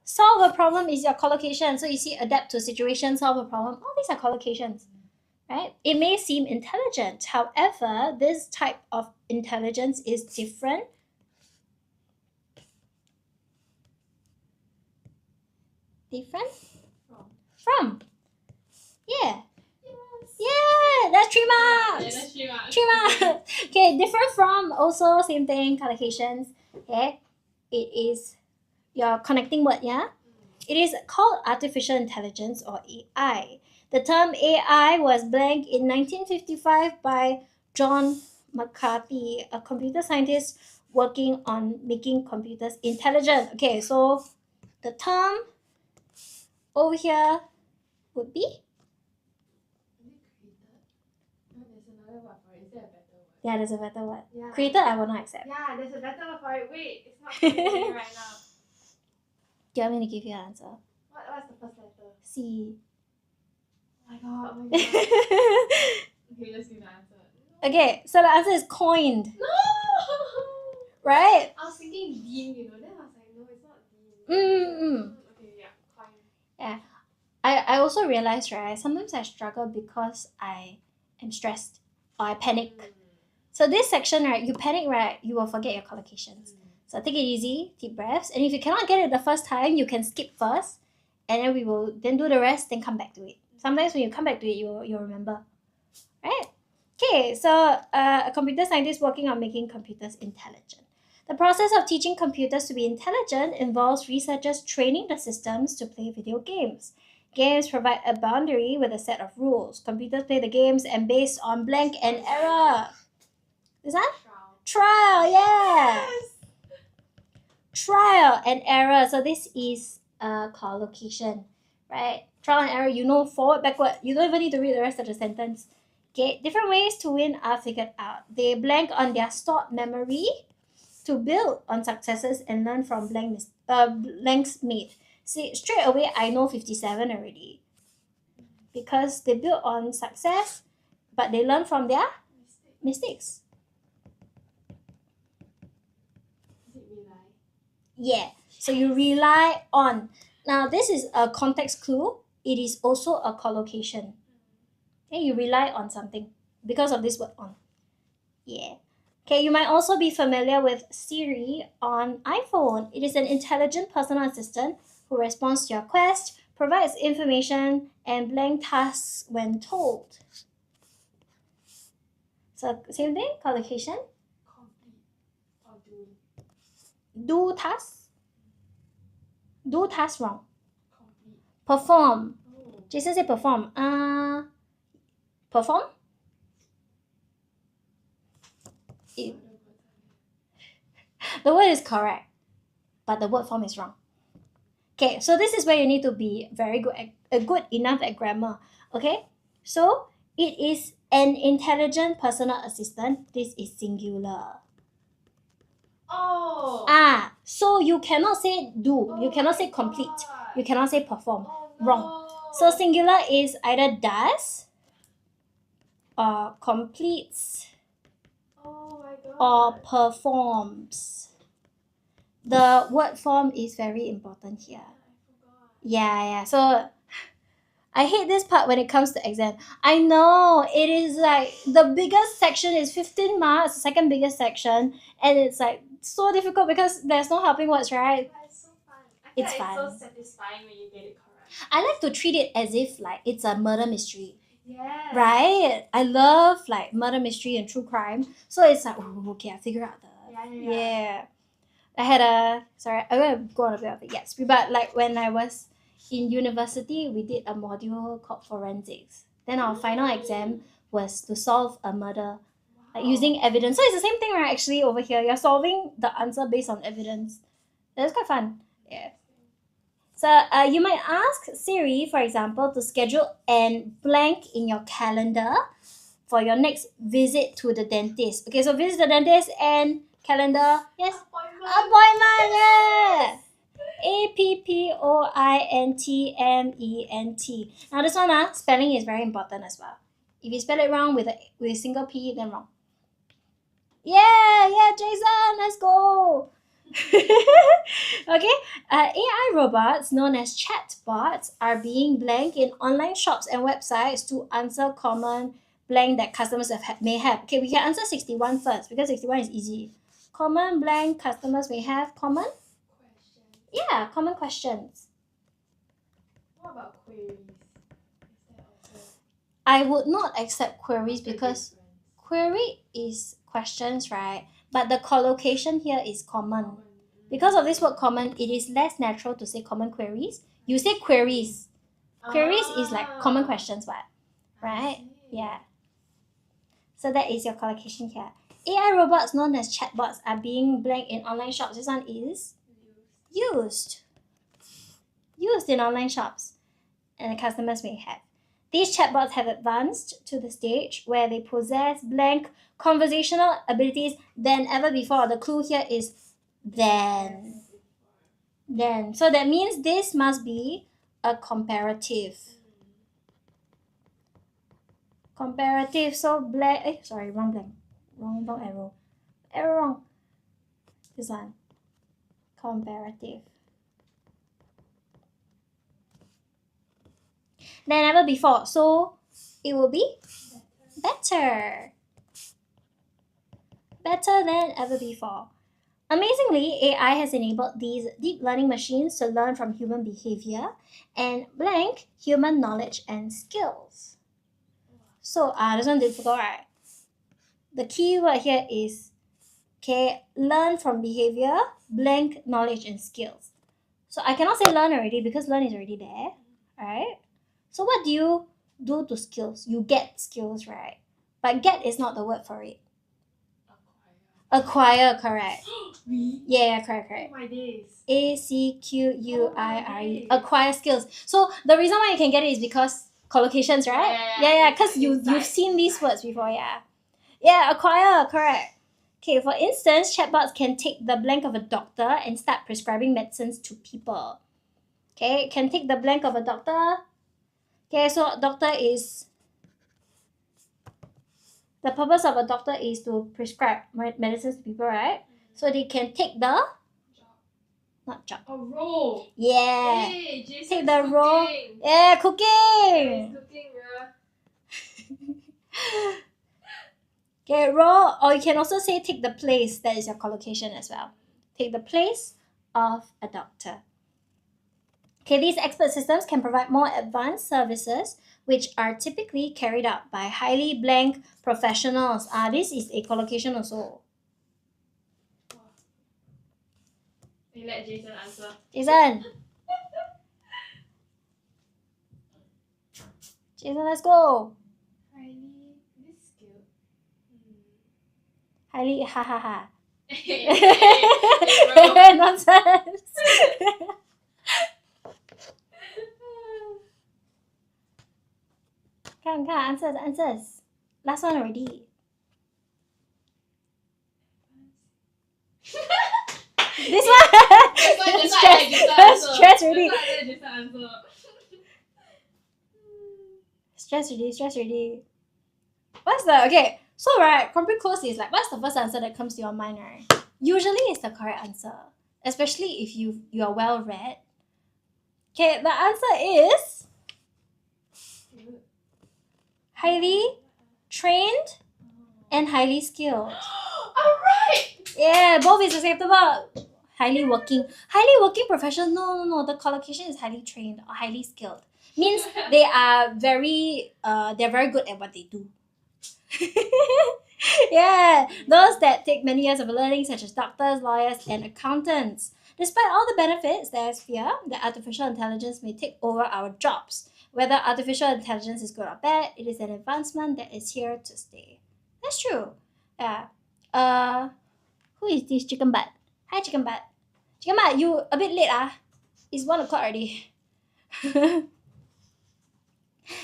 Solve a problem is your collocation. So you see, adapt to situation, solve a problem. All these are collocations, right? It may seem intelligent. However, this type of intelligence is different. From. Yeah. Yes. Yeah, that's 3 marks. Yeah, that's 3 marks. 3 marks. Okay, different from, also same thing, collocations. Okay, it is your connecting word, yeah? It is called artificial intelligence or AI. The term AI was blank in 1955 by John McCarthy, a computer scientist working on making computers intelligent. Okay, so the term over here would be? Is it created? No, there's another word for it. Is there a better word? Yeah, there's a better word. Yeah. Created, I will not accept. Yeah, there's a better word for it. Wait, it's not coming right now. Do you want me to give you an answer? What's the first letter? C. Oh my god. Okay, let's give the answer. Okay, so the answer is coined, No! right? I was thinking Dean, then I was like, no, it's not Dean. Okay, yeah, fine. I also realized, right, sometimes I struggle because I am stressed or I panic. So this section, right, you panic, right, you will forget your collocations. So take it easy, deep breaths. And if you cannot get it the first time, you can skip first. And then we will then do the rest, then come back to it. Sometimes when you come back to it, you'll remember. Right? Okay, so a computer scientist working on making computers intelligent. The process of teaching computers to be intelligent involves researchers training the systems to play video games. Games provide a boundary with a set of rules. Computers play the games and based on blank and error. Is that? Trial, yeah. Yes. Trial and error. So this is a collocation, right? Trial and error, you know, forward, backward. You don't even need to read the rest of the sentence. Okay, different ways to win are figured out. They blank on their stored memory to build on successes and learn from blanks made. See, straight away, I know 57 already. Because they build on success, but they learn from their mistakes. Is it rely? Yeah, so you rely on. Now, this is a context clue. It is also a collocation. Okay, you rely on something because of this word on. Yeah. Okay, you might also be familiar with Siri on iPhone. It is an intelligent personal assistant who responds to your quest, provides information, and blank tasks when told. So, same thing, collocation. Complete or do? Do tasks. Do tasks wrong. Complete. Perform. Oh. Jason said perform. Perform? The word is correct, but the word form is wrong. Okay, so this is where you need to be very good enough at grammar. Okay, so it is an intelligent personal assistant. This is singular. Oh. So you cannot say do. Oh You cannot say my complete. God. You cannot say perform. Oh, Wrong. no. So singular is either does or completes Oh my god. or performs. The word form is very important here. I forgot. Yeah. So I hate this part when it comes to exam. I know it is like the biggest section is 15 marks, the second biggest section, and it's like so difficult because there's no helping words, right? But it's so fun. I feel It's like fun. it's so satisfying when you get it correct. I like to treat it as if like it's a murder mystery. Yeah. Right? I love like murder mystery and true crime. So it's like, oh, okay, I figure out the Yeah. I had a sorry, I'm gonna go on a bit of it, yes. But like when I was in university, we did a module called forensics. Then our final exam was to solve a murder like using evidence. So it's the same thing, right? Actually, over here, you're solving the answer based on evidence. That's quite fun. Yeah. So you might ask Siri, for example, to schedule an blank in your calendar for your next visit to the dentist. Okay, so visit the dentist and calendar. Yes. Appointment. Yeah. Appointment. Now this one, spelling is very important as well. If you spell it wrong with a single P, then wrong. Yeah, Jason, let's go. Okay, AI robots known as chatbots are being blank in online shops and websites to answer common blank that customers may have. Okay, we can answer 61 first because 61 is easy. Common blank customers may have. Common? Question. Yeah, common questions. What about queries? Is that also I would not accept queries the because difference? query is questions, right? But the collocation here is common. Common. Because of this word common, it is less natural to say common queries. You say queries. Queries is like common questions, what? Right? I see. Yeah. So that is your collocation here. AI robots known as chatbots are being blank in online shops. This one is used in online shops, and the customers may have. These chatbots have advanced to the stage where they possess blank conversational abilities than ever before. The clue here is then. So that means this must be a comparative. Comparative. So blank. Wrong blank. Wrong arrow. Arrow wrong. This one. Comparative. Than ever before. So it will be better. Better than ever before. Amazingly, AI has enabled these deep learning machines to learn from human behavior and blank human knowledge and skills. So this one difficult, right? The key word here is learn from behavior, blank knowledge and skills. So I cannot say learn already because learn is already there, right? So what do you do to skills? You get skills, right? But get is not the word for it. Acquire, correct. Yeah, correct. Oh my days. ACQUIRE. Acquire skills. So the reason why you can get it is because collocations, right? Yeah. Because you've seen these words before, yeah. Yeah, acquire, correct. Okay, for instance, chatbots can take the blank of a doctor and start prescribing medicines to people. Okay, can take the blank of a doctor. Okay, so doctor is the purpose of a doctor is to prescribe medicines to people, right? So they can take the not job. A role. Yeah. Hey, Jason's Take the cooking. role. Yeah, He's cooking. cooking, bro. Okay, role, or you can also say take the place. That is your collocation as well. Take the place of a doctor. Okay, these expert systems can provide more advanced services which are typically carried out by highly blank professionals. This is a collocation also. You let Jason answer. Jason, let's go. Highly this skill. Highly, ha ha ha. Hey, bro. Nonsense. Come, answers. Last one already. This one. Stress Stress already. Stress already. What's the okay? So right, complete close is like what's the first answer that comes to your mind, right? Usually it's the correct answer, especially if you are well read. Okay, the answer is highly trained and highly skilled. Alright! Yeah, both is acceptable. Highly working professional. No. The collocation is highly trained or highly skilled. Means they are they're very good at what they do. Yeah, those that take many years of learning, such as doctors, lawyers, and accountants. Despite all the benefits, there is fear that artificial intelligence may take over our jobs. Whether artificial intelligence is good or bad, it is an advancement that is here to stay. That's true. Yeah. Who is this chicken butt? Hi, chicken butt. Chicken butt, you a bit late ah. It's 1 o'clock already.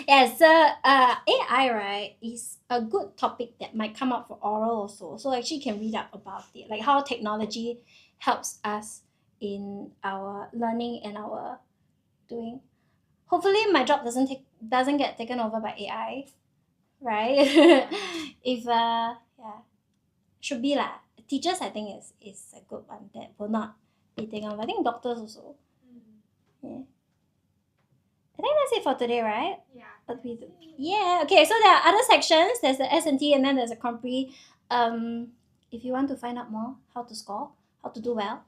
Yeah, so AI, right, is a good topic that might come up for oral also. So actually you can read up about it, like how technology helps us in our learning and our doing. Hopefully my job doesn't get taken over by AI, right? If yeah, should be lah. Teachers I think is a good one that will not be taken over. I think doctors also. Yeah. I think that's it for today, right? Yeah. What we do? Yeah. Okay. So there are other sections. There's the S&T, and then there's a compre. If you want to find out more how to score, how to do well,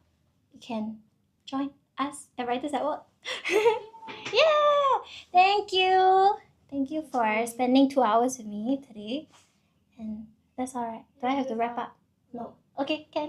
you can join us at Writers at Work. Yeah. Thank you. Thank you for spending 2 hours with me today. And that's all right. Do I have to wrap up? No. Okay. Can.